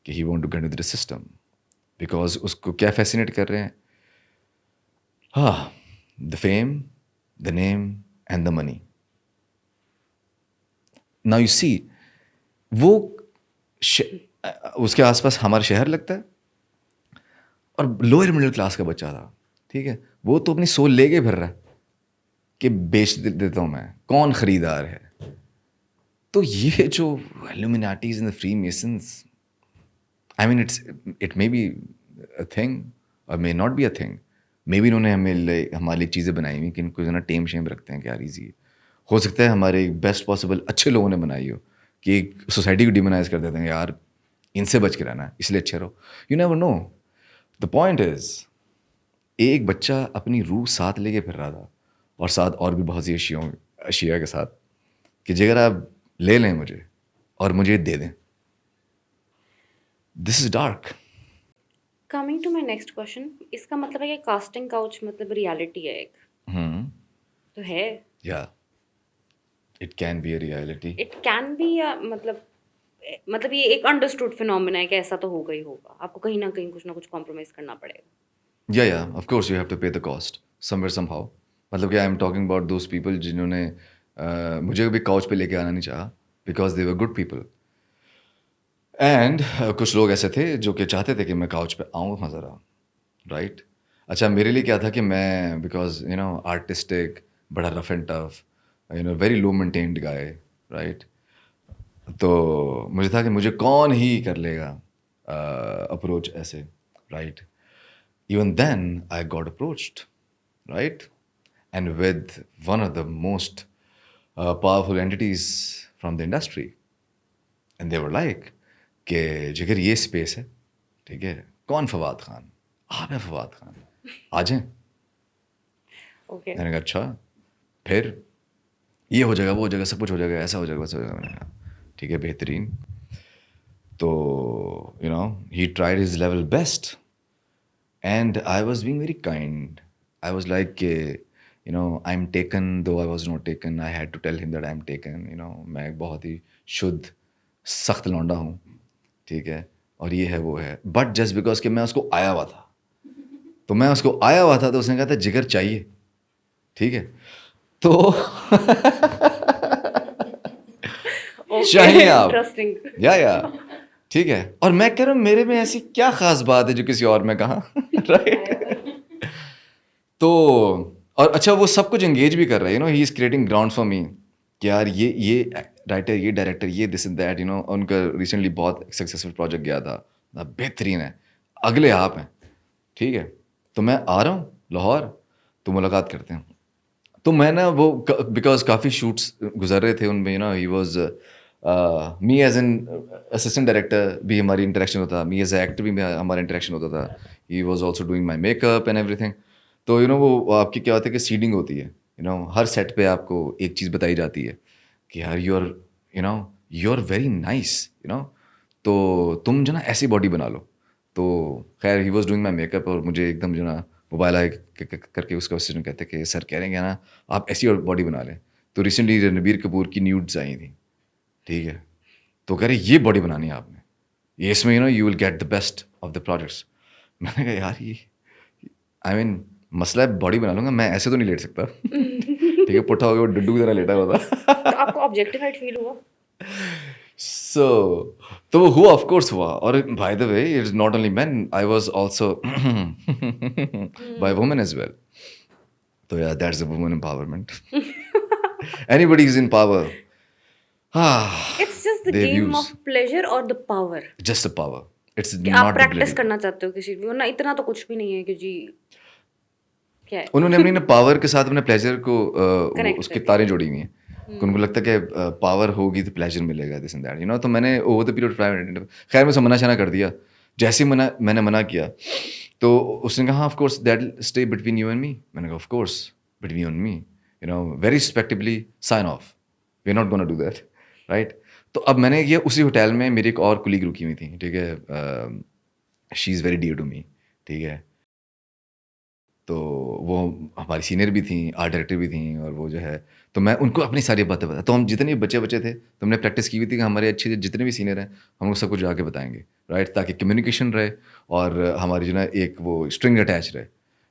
کہ he want to get with the system, because اس کو کیا فیسینیٹ کر رہے ہیں, ہاں, دا fame, the name and the منی. نا یو سی, وہ اس کے آس پاس ہمارا شہر لگتا ہے, اور لوئر مڈل کلاس کا بچہ تھا, ٹھیک ہے, وہ تو اپنی سول لے کے پھر رہا ہے کہ بیچ دیتا ہوں میں, کون خریدار ہے. تو یہ جو illuminatis and the Freemasons, I mean it may be a thing or may not be a thing. Maybe انہوں نے ہمارے لیے چیزیں بنائی ہوئی کہ ان کو جو ہے نا ٹیم شیم رکھتے ہیں کہ یار ایزی ہے. ہو سکتا ہے ہمارے بیسٹ پاسبل اچھے لوگوں نے بنائی ہو کہ ایک سوسائٹی کو ڈیمونائز کر دیتے ہیں یار ان سے بچ کے رہنا ہے اس لیے اچھے رہو. You never know. The point is, ایک بچہ اپنی روح ساتھ لے کے پھر رہا تھا, اور ساتھ اور بھی بہت سی اشیاء کے ساتھ, کہ جگر آپ لے لیں مجھے اور مجھے دے دیں. This is dark. Coming to my next question, اس کا مطلب ہے کہ کاسٹنگ کاؤچ مطلب ریالٹی ہے ایک, تو ہے, یا it can be a reality. It can be, مطلب یہ ایک انڈرسٹوڈ فینومینا ہے کہ ایسا تو ہوگا ہی ہوگا, آپ کو کہیں نہ کہیں کچھ نہ کچھ کمپرومائز کرنا پڑے گا. یا of course you have to pay the cost somewhere somehow. مطلب کہ I am talking about those people جنہوں نے مجھے بھی کاؤچ پہ لے کے آنا نہیں چاہا, because they were good people. And کچھ لوگ ایسے تھے جو کہ چاہتے تھے کہ میں کاؤچ پہ آؤں وہاں ذرا, رائٹ. اچھا میرے لیے کیا تھا کہ میں بیکاز یو نو آرٹسٹک, بڑا rough and tough, you know very low maintained guy, right. تو مجھے تھا کہ مجھے کون ہی کر لے گا اپروچ ایسے, right. Even then, I got approached, right? And with one of the most powerful entities from the industry. And they were like, کہ جگر یہ اسپیس ہے, ٹھیک ہے, کون فواد خان, آپ ہیں فواد خان, آ جائیں. میں نے کہا اچھا, پھر یہ ہو جائے گا, وہ ہو جائے گا, سب کچھ ہو جائے گا, ایسا ہو جائے گا, ویسا ہو جائے گا. میں نے کہا ٹھیک ہے, بہترین. تو you know he tried his level best. And I was being very kind. I was like, you know, I'm taken, though I was not taken. I had to tell him that I'm taken. You know, میں ایک بہت ہی شدھ سخت لونڈا ہوں, ٹھیک ہے, اور یہ ہے وہ ہے. بٹ جسٹ بیکاز کہ میں اس کو آیا ہوا تھا, تو میں اس کو آیا ہوا تھا, تو اس نے کہا تھا جگر چاہیے, ٹھیک ہے, تو چاہیے آپ, یا ٹھیک ہے. اور میں کہہ رہا ہوں میرے میں ایسی کیا خاص بات ہے جو کسی اور میں کہاں, رائٹ. تو اور اچھا وہ سب کچھ انگیج بھی کر رہا ہے, you know he is creating ground for me کہ یار یہ رائٹر, یہ ڈائریکٹر, یہ this and that, you know. ان کا ریسنٹلی بہت سکسیزفل پروجیکٹ گیا تھا, بہترین ہے, اگلے آپ ہیں, ٹھیک ہے. تو میں آ رہا ہوں لاہور, تو ملاقات کرتے ہیں. تو میں نا وہ بیکاز کافی شوٹس گزر رہے تھے ان میں, you know he was me as an assistant director بھی ہماری انٹریکشن ہوتا, می ایز اے ایکٹر بھی ہمارا انٹریکشن ہوتا تھا. He was also doing my make up and every thing. تو یو نو وہ آپ کی کیا ہوتا ہے کہ سیڈنگ ہوتی ہے, یو نو ہر سیٹ پہ آپ کو ایک چیز بتائی جاتی ہے کہ یار you are very nice, you know, تو تم جو نا ایسی باڈی بنا لو. تو خیر he was doing my make up, اور مجھے ایک دم جو نا موبائل آئے کر کے اس کا اسسٹنٹ کہتے کہ سر کہہ رہے ہیں نا آپ ایسی باڈی بنا لیں. تو ریسنٹلی رنبیر کپور کی نیوڈز آئی تھیں, ٹھیک ہے, تو کہہ رہے یہ باڈی بنانی ہے آپ نے, یہ اس میں you know you will get the best of the projects. میں نے کہا یار یہ آئی مین مسئلہ ہے, باڈی بنا لوں گا میں, ایسے تو نہیں لیٹ سکتا, ٹھیک ہے. پٹھا ہو گیا, وہ ڈڈو کی طرح لیٹا ہوا تھا. آپ کو آبجیکٹیفائڈ فیل ہوا؟ سو تو وہ ہوا, آف کورس ہوا. اور by the way it is not only men, I was also by women as well. تو یا that's a women empowerment. Anybody is in power. It's just the game of pleasure or the power. Just the power. It's not the آپ پریکٹس کرنا چاہتے ہو کسی بھی, ورنہ اتنا تو کچھ بھی نہیں ہے کہ جی کیا ہے. انہوں نے اپنے پاور کے ساتھ اپنے پلیجر کو اس کی تاریں جوڑی ہوئی ہیں. ان کو لگتا ہے کہ پاور ہوگی تو پلیجر ملے گا, this and that, you know. تو میں نے اوور دا پیریڈ خیر میں سے منع شنا کر دیا. جیسے ہی میں نے منع کیا تو اس نے کہا of course that stay between you and me. میں نے کہا of course between you and me, you know, very respectably sign off, we are not gonna do that, right. تو اب میں نے یہ اسی ہوٹل میں میری ایک اور کلیگ رکی ہوئی تھی, ٹھیک ہے, she is very dear to me, ٹھیک ہے. تو وہ ہماری سینئر بھی تھیں, آرٹ ڈائریکٹر بھی تھیں, اور وہ جو ہے تو میں ان کو اپنی ساری باتیں بتا. تو ہم جتنے بھی بچے تھے تو ہم نے پریکٹس کی ہوئی تھی کہ ہمارے اچھے جتنے بھی سینئر ہیں ہم لوگ سب کچھ جا کے بتائیں گے, رائٹ, تاکہ کمیونیکیشن رہے اور ہماری جو نا ایک وہ اسٹرنگ اٹیچ رہے,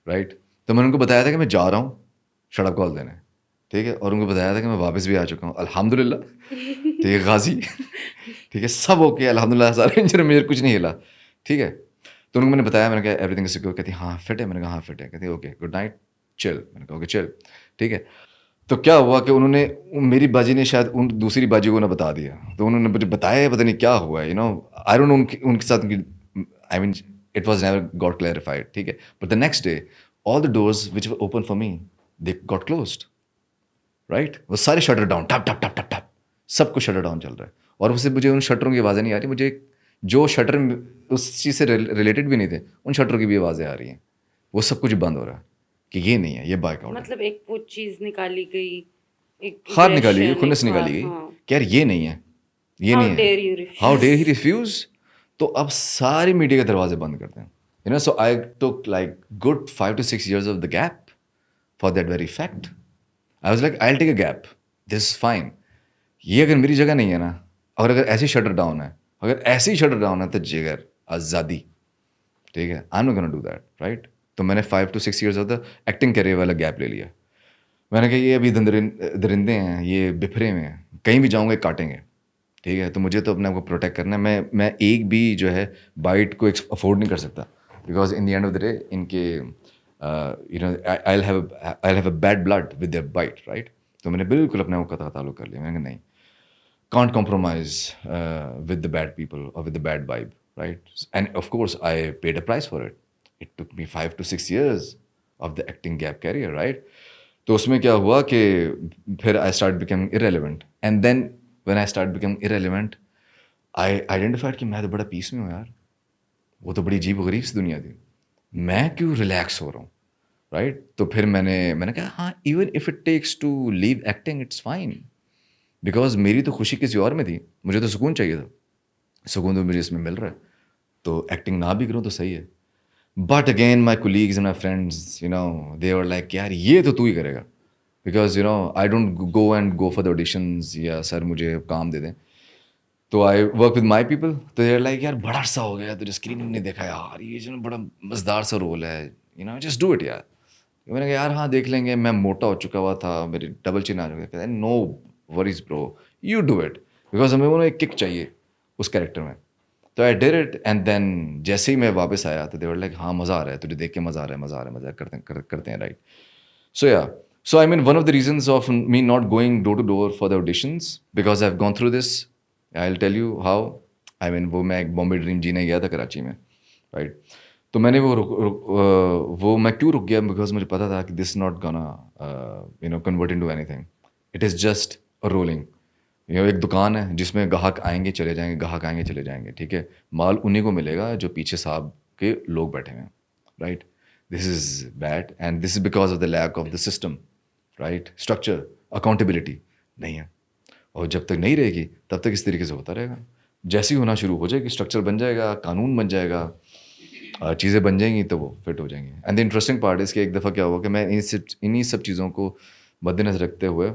رائٹ. تو میں نے ان کو بتایا تھا کہ میں جا رہا ہوں شٹ اپ کال دینے, ٹھیک ہے, اور ان کو بتایا تھا کہ میں واپس بھی آ چکا ہوں الحمد للہ, ٹھیک ہے, غازی, ٹھیک ہے, سب اوکے الحمد للہ, سارے انجر میجر کچھ نہیں ہلا, ٹھیک ہے. تو ان کو میں نے بتایا, میں نے کہا ایوری تھنگ سیکور, کہتی ہاں فٹ ہے, میں نے کہا ہاں فٹ ہے, کہتی اوکے گڈ نائٹ چل, میں نے کہا اوکے چل, ٹھیک ہے. تو کیا ہوا کہ انہوں نے میری باجی نے شاید ان دوسری باجی کو نہ بتا دیا, تو انہوں نے مجھے بتایا پتہ نہیں کیا ہوا ہے, آئی ڈونٹ نو ان کے ساتھ, I mean it was never got clarified, ٹھیک ہے. But the next day all the doors which were open for me they got closed, right. وہ سارے شٹر ڈاؤن, ٹپ ٹپ ٹپ ٹپ ٹپ, سب کچھ شٹر ڈاؤن چل رہا ہے, اور اس سے مجھے ان شٹروں کی آوازیں نہیں آ رہی, مجھے جو شٹر اس چیز سے ریلیٹڈ بھی نہیں تھے ان شٹروں کی بھی آوازیں آ رہی ہیں. وہ سب کچھ بند ہو رہا ہے کہ یہ نہیں ہے, یہ بائک آؤٹ ہے. مطلب ایک وہ چیز نکالی گئی, ایک خار نکالی گئی, aggression, کھلس ایک نکالی گئی ہاں, کہ یار یہ نہیں ہے, یہ how نہیں ہے, dare you how dare he refuse. Refuse. تو اب سارے میڈیا کے دروازے بند کرتے ہیں, so I took like good 5 to 6 years of the gap for that very fact. I was like I will take a gap, this is fine. یہ اگر میری جگہ نہیں ہے نا, اور اگر ایسی شٹر ڈاؤن ہے, اگر ایسی شٹر ڈاؤن ہے تو جگر آزادی, ٹھیک ہے, I am not gonna do that, right. تو میں نے 5 to 6 years of the acting career والا گیپ لے لیا. میں نے کہا یہ ابھی درندے ہیں, یہ بپھرے ہوئے ہیں, کہیں بھی جاؤں گے کاٹیں گے, ٹھیک ہے. تو مجھے تو اپنے آپ کو پروٹیکٹ کرنا ہے. میں ایک بھی جو ہے بائٹ کو افورڈ نہیں کر سکتا, because in the end of the day ان کے I have a bad blood with their bite, right. تو میں نے بالکل اپنے آپ کا تعلق کر لیا. میں نے کہا نہیں, can't compromise with the bad people or with the bad vibe, right? And of course, I paid a price for it. It took me 5 to 6 years of the acting gap career, right? تو اس میں کیا ہوا کہ پھر I started becoming irrelevant. And then when I started becoming irrelevant, I identified کہ میں تو بڑا پیس میں ہوں یار, وہ تو بڑی عجیب و غریب سی دنیا تھی, میں کیوں ریلیکس ہو رہا ہوں, رائٹ. تو پھر میں نے کہا ہاں, even if it takes to leave acting it's fine, because میری تو خوشی کسی اور میں تھی, مجھے تو سکون چاہیے تھا, سکون تو مجھے اس میں مل رہا ہے, تو ایکٹنگ نہ بھی کروں تو صحیح ہے. But again my colleagues and my friends they were like یار یہ تو ہی کرے گا, because I don't go and go for the auditions, یا سر مجھے کام دے دیں. تو I work with my people, تو دے آر لائک یار بڑا عرصہ ہو گیا تجھے اسکریننگ نہیں دیکھا یار, یہ جو بڑا مزدار سا رول ہے, جسٹ ڈو اٹ یار. میں نے کہا یار ہاں دیکھ لیں گے, میں موٹا ہو چکا ہوا تھا, میری ڈبل چین آ چکا تھا. No worries bro, you do it, because ہمیں وہ ایک کک چاہیے اس کیریکٹر میں. تو I did it, and then جیسے ہی میں واپس آیا تو دے ور لائک ہاں مزہ آ رہا ہے, تجھے دیکھ کے مزہ آ رہا ہے, مزہ آ رہا ہے, مزہ کرتے ہیں, رائٹ. سو یا so I mean one of the reasons of me not going door to door for the auditions, because I have gone through this. I will tell you how. I mean وہ میں ایک بامبے ڈریم جینے گیا تھا کراچی میں, رائٹ. تو میں نے وہ میں کیوں رک گیا, بیکاز مجھے پتا تھا کہ this not gonna convert into anything, it is just rolling. ایک دکان ہے جس میں گاہک آئیں گے چلے جائیں گے, گاہک آئیں گے چلے جائیں گے, ٹھیک ہے. مال انہیں کو ملے گا جو پیچھے صاحب کے لوگ بیٹھے ہوئے ہیں, right. This is bad, and this is because of the lack of the system, right. Structure, accountability نہیں ہے, اور جب تک نہیں رہے گی تب تک اس طریقے سے ہوتا رہے گا. جیسے ہی ہونا شروع ہو جائے گی, اسٹرکچر بن جائے گا, قانون بن جائے گا, چیزیں بن جائیں گی, تو وہ فٹ ہو جائیں گی. اینڈ دا انٹرسٹنگ پارٹ اس کہ ایک دفعہ کیا ہوا کہ میں انہیں سب چیزوں کو مد نظر رکھتے ہوئے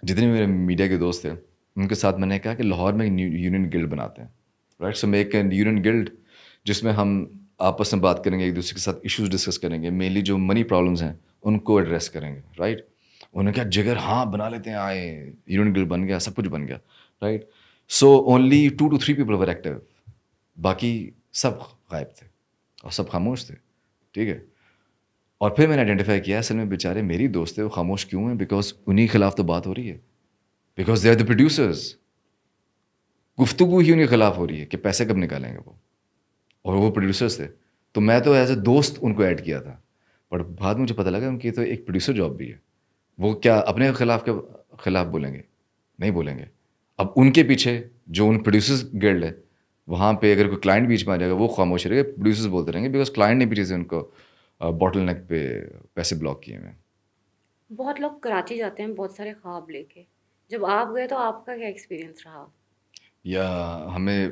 جتنے میرے میڈیا کے دوست تھے ان کے ساتھ میں نے کہا کہ لاہور میں یونین گلڈ بناتے ہیں, right. So make an union guilt جس میں ہم آپس میں بات کریں گے, ایک دوسرے کے ساتھ ایشوز ڈسکس کریں گے, مینلی جو منی پرابلمس ہیں ان کو ایڈریس کریں گے, رائٹ. انہوں نے کہا جگر ہاں بنا لیتے ہیں, آئے یونین گلڈ بن گیا, سب کچھ بن گیا, right. So only 2 to 3 people were active, باقی سب غائب تھے اور سب خاموش تھے, ٹھیک ہے. اور پھر میں نے آئیڈینٹیفائی کیا اصل میں بیچارے میری دوست تھے, وہ خاموش کیوں ہیں, بیکاز انہیں کے خلاف تو بات ہو رہی ہے, because they are the producers. گفتگو ہی انہیں کے خلاف ہو رہی ہے کہ پیسے کب نکالیں گے وہ, اور وہ پروڈیوسرز تھے. تو میں تو ایز اے دوست ان کو ایڈ کیا تھا, بٹ بعد میں مجھے پتہ لگا ان کی تو ایک پروڈیوسر جاب بھی ہے. وہ کیا اپنے خلاف کے خلاف بولیں گے؟ نہیں بولیں گے. اب ان کے پیچھے جو ان پروڈیوسرز گلڈ ہے وہاں پہ اگر کوئی کلائنٹ بیچ میں آ جائے گا وہ خاموش رہے گا, پروڈیوسرز بولتے رہیں گے, بیکاز کلائنٹ نے پیچھے سے ان کو باٹل نیک پہ پیسے بلاک کیے ہوئے. بہت لوگ کراچی جاتے ہیں بہت سارے خواب لے کے, جب آپ گئے تو آپ کا کیا ایکسپیرینس رہا؟ یا ہمیں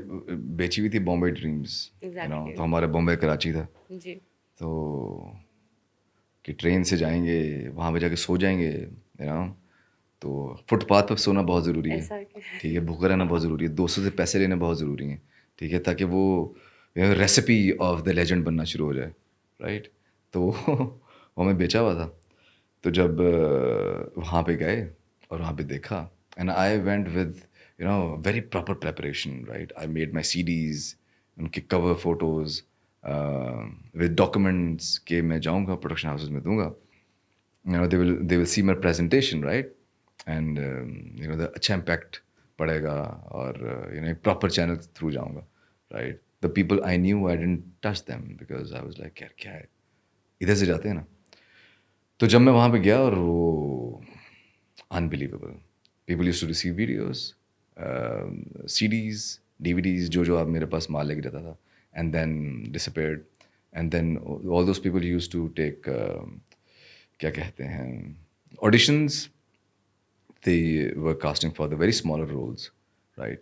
بیچی ہوئی تھی بامبے ڈریمز، ایگزیکٹلی تو ہمارا بامبے کراچی تھا، جی تو کہ ٹرین سے جائیں گے وہاں پہ جا کے سو جائیں گے، تو فٹ پاتھ پہ سونا بہت ضروری ہے، ایسا کہ ٹھیک ہے، بھوکا رہنا بہت ضروری ہے، دوستوں سے پیسے لینا بہت ضروری ہیں، ٹھیک ہے، تاکہ وہ ریسیپی آف دا لیجنڈ بننا شروع ہو جائے، رائٹ. تو وہ ہمیں بیچا ہوا تھا. تو جب وہاں پہ گئے اور وہاں پہ دیکھا، and I went with very proper preparation, right. I made my C Ds, ان کے کور فوٹوز ود ڈاکومنٹس کہ میں جاؤں گا پروڈکشن ہاؤسز میں دوں گا، they will see my presentation, right, and اچھا امپیکٹ پڑے گا، اور ایک پراپر چینل تھرو جاؤں گا، right. the people I knew I didn't touch them because I was like یار کیا ہے، ادھر سے جاتے ہیں نا. تو جب میں وہاں پہ گیا اور وہ unbelievable people used to receive videos, CDs, DVDs جو آپ میرے پاس مال لے کے جاتا تھا and then disappeared, and then all those people used to take کیا کہتے ہیں auditions. They were casting for the very smaller roles, right,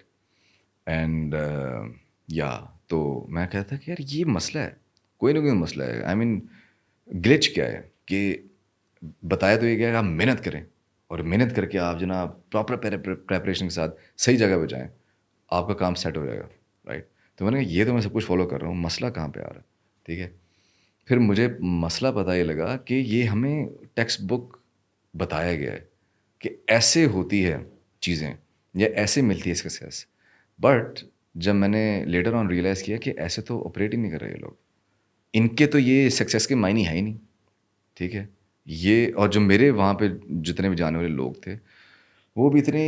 and تو میں کہتا تھا کہ یار یہ مسئلہ ہے، کوئی نہ کوئی مسئلہ ہے. آئی مین گلچ کیا ہے کہ بتایا تو یہ کیا کہ آپ محنت کریں، اور محنت کر کے آپ جناب پراپر پریپریشن کے ساتھ صحیح جگہ پہ جائیں، آپ کا کام سیٹ ہو جائے گا، رائٹ. تو میں نے کہا یہ تو میں سب کچھ فالو کر رہا ہوں، مسئلہ کہاں پہ آ رہا ہے، ٹھیک ہے. پھر مجھے مسئلہ پتہ یہ لگا کہ یہ ہمیں ٹیکسٹ بک بتایا گیا ہے کہ ایسے ہوتی ہے چیزیں یا ایسے ملتی ہے سکسیس، بٹ جب میں نے لیٹر آن ریئلائز کیا کہ ایسے تو آپریٹ ہی نہیں کر رہے یہ لوگ، ان کے تو یہ سکسیس کے معنی ہے ہی نہیں، ٹھیک ہے. یہ اور جو میرے وہاں پہ جتنے بھی جانے والے لوگ تھے وہ بھی اتنے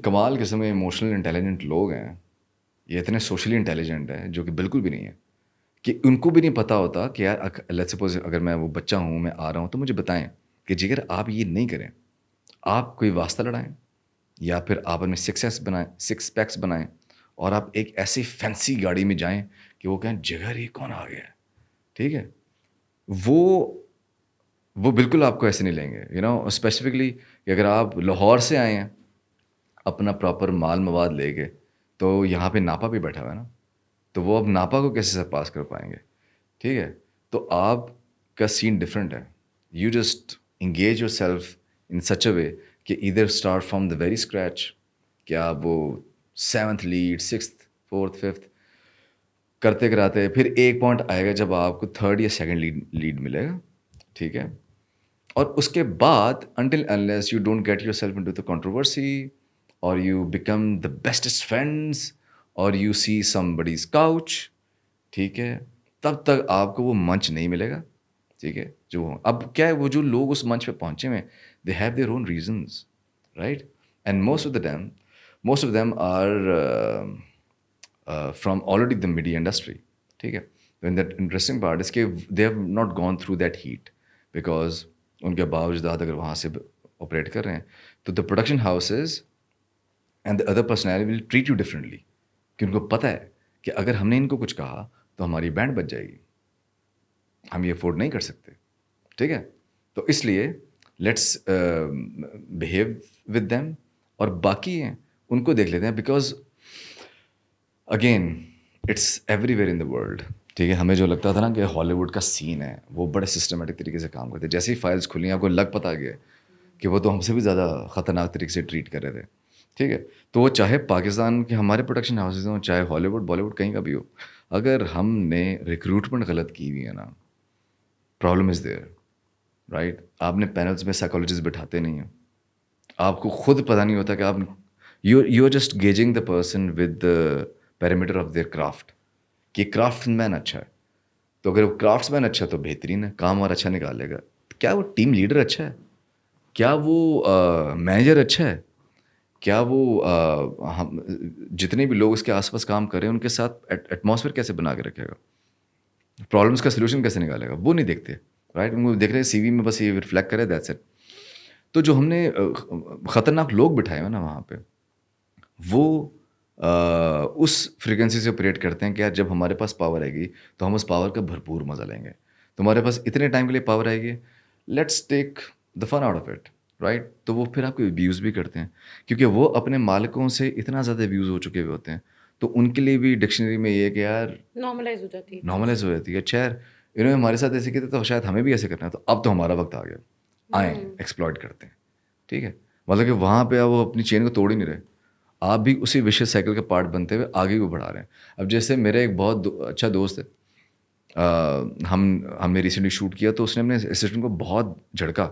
کمال قسم کے ایموشنل انٹیلیجنٹ لوگ ہیں، یہ اتنے سوشلی انٹیلیجنٹ ہیں جو کہ بالکل بھی نہیں ہے، کہ ان کو بھی نہیں پتہ ہوتا کہ یار لیٹس سپوز اگر میں وہ بچہ ہوں، میں آ رہا ہوں، تو مجھے بتائیں کہ جگر آپ یہ نہیں کریں، آپ کوئی واسطہ لڑائیں یا پھر آپ اپنے سکس پیکس بنائیں اور آپ ایک ایسی فینسی گاڑی میں جائیں کہ وہ کہیں جگر یہ کون آ گیا ہے، ٹھیک ہے. وہ بالکل آپ کو ایسے نہیں لیں گے، اسپیسیفکلی کہ اگر آپ لاہور سے آئے ہیں اپنا پراپر مال مواد لے کے، تو یہاں پہ ناپا بھی بیٹھا ہوا ہے نا، تو وہ اب ناپا کو کیسے سے پاس کر پائیں گے، ٹھیک ہے. تو آپ کا سین ڈفرینٹ ہے. You just engage yourself in such a way کہ ادھر start from the very scratch, کہ آپ وہ 7th lead 6th 4th 5th کرتے کراتے پھر ایک پوائنٹ آئے گا جب آپ کو 3rd یا 2nd لیڈ ملے گا، ٹھیک ہے. اور اس کے بعد until unless you don't get yourself into the controversy or you become the bestest friends or you see somebody's couch، ٹھیک ہے، تب تک آپ کو وہ منچ نہیں ملے گا، ٹھیک ہے. جو اب کیا ہے، وہ جو لوگ اس منچ پہ پہنچے ہوئے they have their own reasons, right, and most of them are from already the media industry، ٹھیک ہے. and that interesting part is کہ they have not gone through that heat because ان کے باوجود اگر وہاں سے آپریٹ کر رہے ہیں تو the production houses and the other personality will treat you differently، کہ ان کو پتہ ہے کہ اگر ہم نے ان کو کچھ کہا تو ہماری بینڈ بچ جائے گی، ہم یہ افورڈ نہیں کر سکتے، ٹھیک ہے. تو اس لیے لیٹس بہیو ود دیم، اور باقی ہیں ان کو دیکھ لیتے ہیں because again it's everywhere in the world, ٹھیک ہے. ہمیں جو لگتا تھا نا کہ ہالی ووڈ کا سین ہے وہ بڑے سسٹمیٹک طریقے سے کام کرتے، جیسے ہی فائلس کھلی آپ کو لگ پتہ گیا کہ وہ تو ہم سے بھی زیادہ خطرناک طریقے سے ٹریٹ کر رہے تھے، ٹھیک ہے. تو وہ چاہے پاکستان کے ہمارے پروڈکشن ہاؤسز ہوں، چاہے ہالی ووڈ بالی ووڈ کہیں کا بھی ہو، اگر ہم نے ریکروٹمنٹ غلط کی ہوئی ہے نا، پرابلم از دیئر، رائٹ. آپ نے پینلس میں سائیکالوجسٹ بٹھاتے نہیں ہیں، آپ کو خود پتہ نہیں ہوتا کہ آپ you are just gauging the person with the parameter of their craft, کہ کرافٹ مین اچھا ہے، تو اگر وہ کرافٹس مین اچھا ہے تو بہترین ہے، کام اور اچھا نکالے گا. کیا وہ ٹیم لیڈر اچھا ہے، کیا وہ مینیجر اچھا ہے، کیا وہ ہم جتنے بھی لوگ اس کے آس پاس کام کر رہے ہیں ان کے ساتھ ایٹماسفیئر کیسے بنا کے رکھے گا، پرابلمس کا سلوشن کیسے نکالے گا، وہ نہیں دیکھتے، رائٹ. ان کو دیکھ رہے ہیں سی وی میں بس یہ ریفلیکٹ کرے، دیٹس اٹ. تو جو ہم نے خطرناک لوگ بٹھائے ہوئے نا وہاں پہ، وہ اس فریکوینسی سے آپریٹ کرتے ہیں کہ یار جب ہمارے پاس پاور آئے گی تو ہم اس پاور کا بھرپور مزہ لیں گے. تمہارے پاس اتنے ٹائم کے لیے پاور آئے گی، let's take the fun out of it, right. تو وہ پھر آپ کو ابیوز بھی کرتے ہیں کیونکہ وہ اپنے مالکوں سے اتنا زیادہ ابیوز ہو چکے ہوئے ہوتے ہیں. تو ان کے لیے بھی ڈکشنری میں یہ ہے کہ یار نارملائز ہو جاتی ہے. نارملائز ہو جاتی ہے. اچھا یار انہوں نے ہمارے ساتھ ایسے کیا تھا تو شاید ہمیں بھی ایسے کرنا ہے, تو اب تو ہمارا وقت آ گیا, آئیں ایکسپلائٹ کرتے ہیں. ٹھیک ہے, مطلب کہ وہاں پہ وہ اپنی چین کو توڑ ہی نہیں رہے, آپ بھی اسی وشیس سائیکل کا پارٹ بنتے ہوئے آگے کو بڑھا رہے ہیں. اب جیسے میرا ایک بہت اچھا دوست ہے, ہم نے ریسنٹلی شوٹ کیا تو اس نے اپنے اسسٹنٹ کو بہت جھڑکا.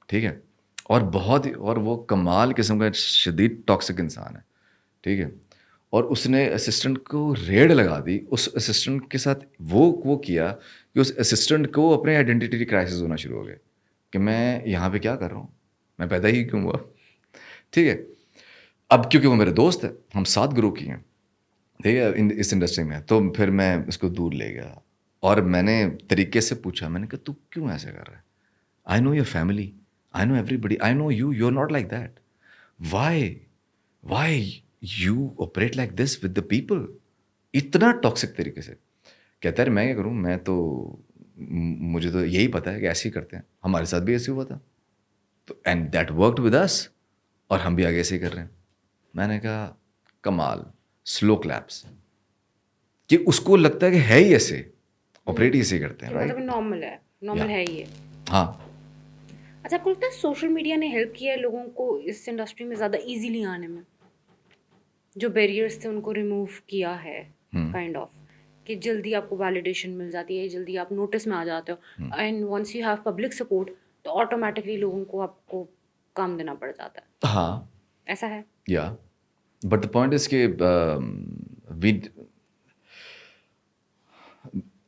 ٹھیک ہے, اور وہ کمال قسم کا شدید ٹاکسک انسان ہے. ٹھیک ہے, اور اس نے اسسٹنٹ کو ریڈ لگا دی. اس اسسٹنٹ کے ساتھ وہ کیا کہ اس اسسٹنٹ کو اپنے آئیڈینٹی کرائسس ہونا شروع ہو گئے کہ میں یہاں پہ کیا کر رہا ہوں, میں پیدا ہی کیوں ہوا. ٹھیک ہے, اب کیونکہ وہ میرے دوست ہے, ہم ساتھ گرو کی ہیں, ٹھیک ہے, اس انڈسٹری میں, تو پھر میں اس کو دور لے گیا اور میں نے طریقے سے پوچھا, میں نے کہا تو کیوں ایسے کر رہا ہے, I know your family, I know everybody, I know you are not like that, why you operate like this with the people, اتنا ٹاکسک طریقے سے. کہتا ہے میں کیا کروں, میں تو مجھے تو یہی پتہ ہے کہ ایسے ہی کرتے ہیں, ہمارے ساتھ بھی ایسے ہوا تھا, تو and that worked with us, اور ہم بھی آگے ایسے ہی کر رہے ہیں. میں نے کہا کمال, سلو کلیپس, کہ اس کو لگتا ہے کہ ہے ہی ایسے, آپریٹ ہی ایسے کرتے ہیں, مطلب رائٹ. نارمل ہے, نارمل ہے یہ. ہاں. اچھا, آپ کو لگتا ہے سوشل میڈیا نے ہیلپ کیا ہے لوگوں کو اس انڈسٹری میں زیادہ ایزیلی آنے میں, جو بیریئرس تھے ان کو ریموو کیا ہے کائنڈ آف, کہ جلدی آپ کو ویلیڈیشن مل جاتی ہے, جلدی آپ نوٹس میں آ جاتے ہو, and once you have public support تو آٹومیٹکلی لوگوں کو آپ کو کام دینا پڑ جاتا ہے. ہاں, ایسا ہے. یا بٹ دا پوائنٹ از کہ we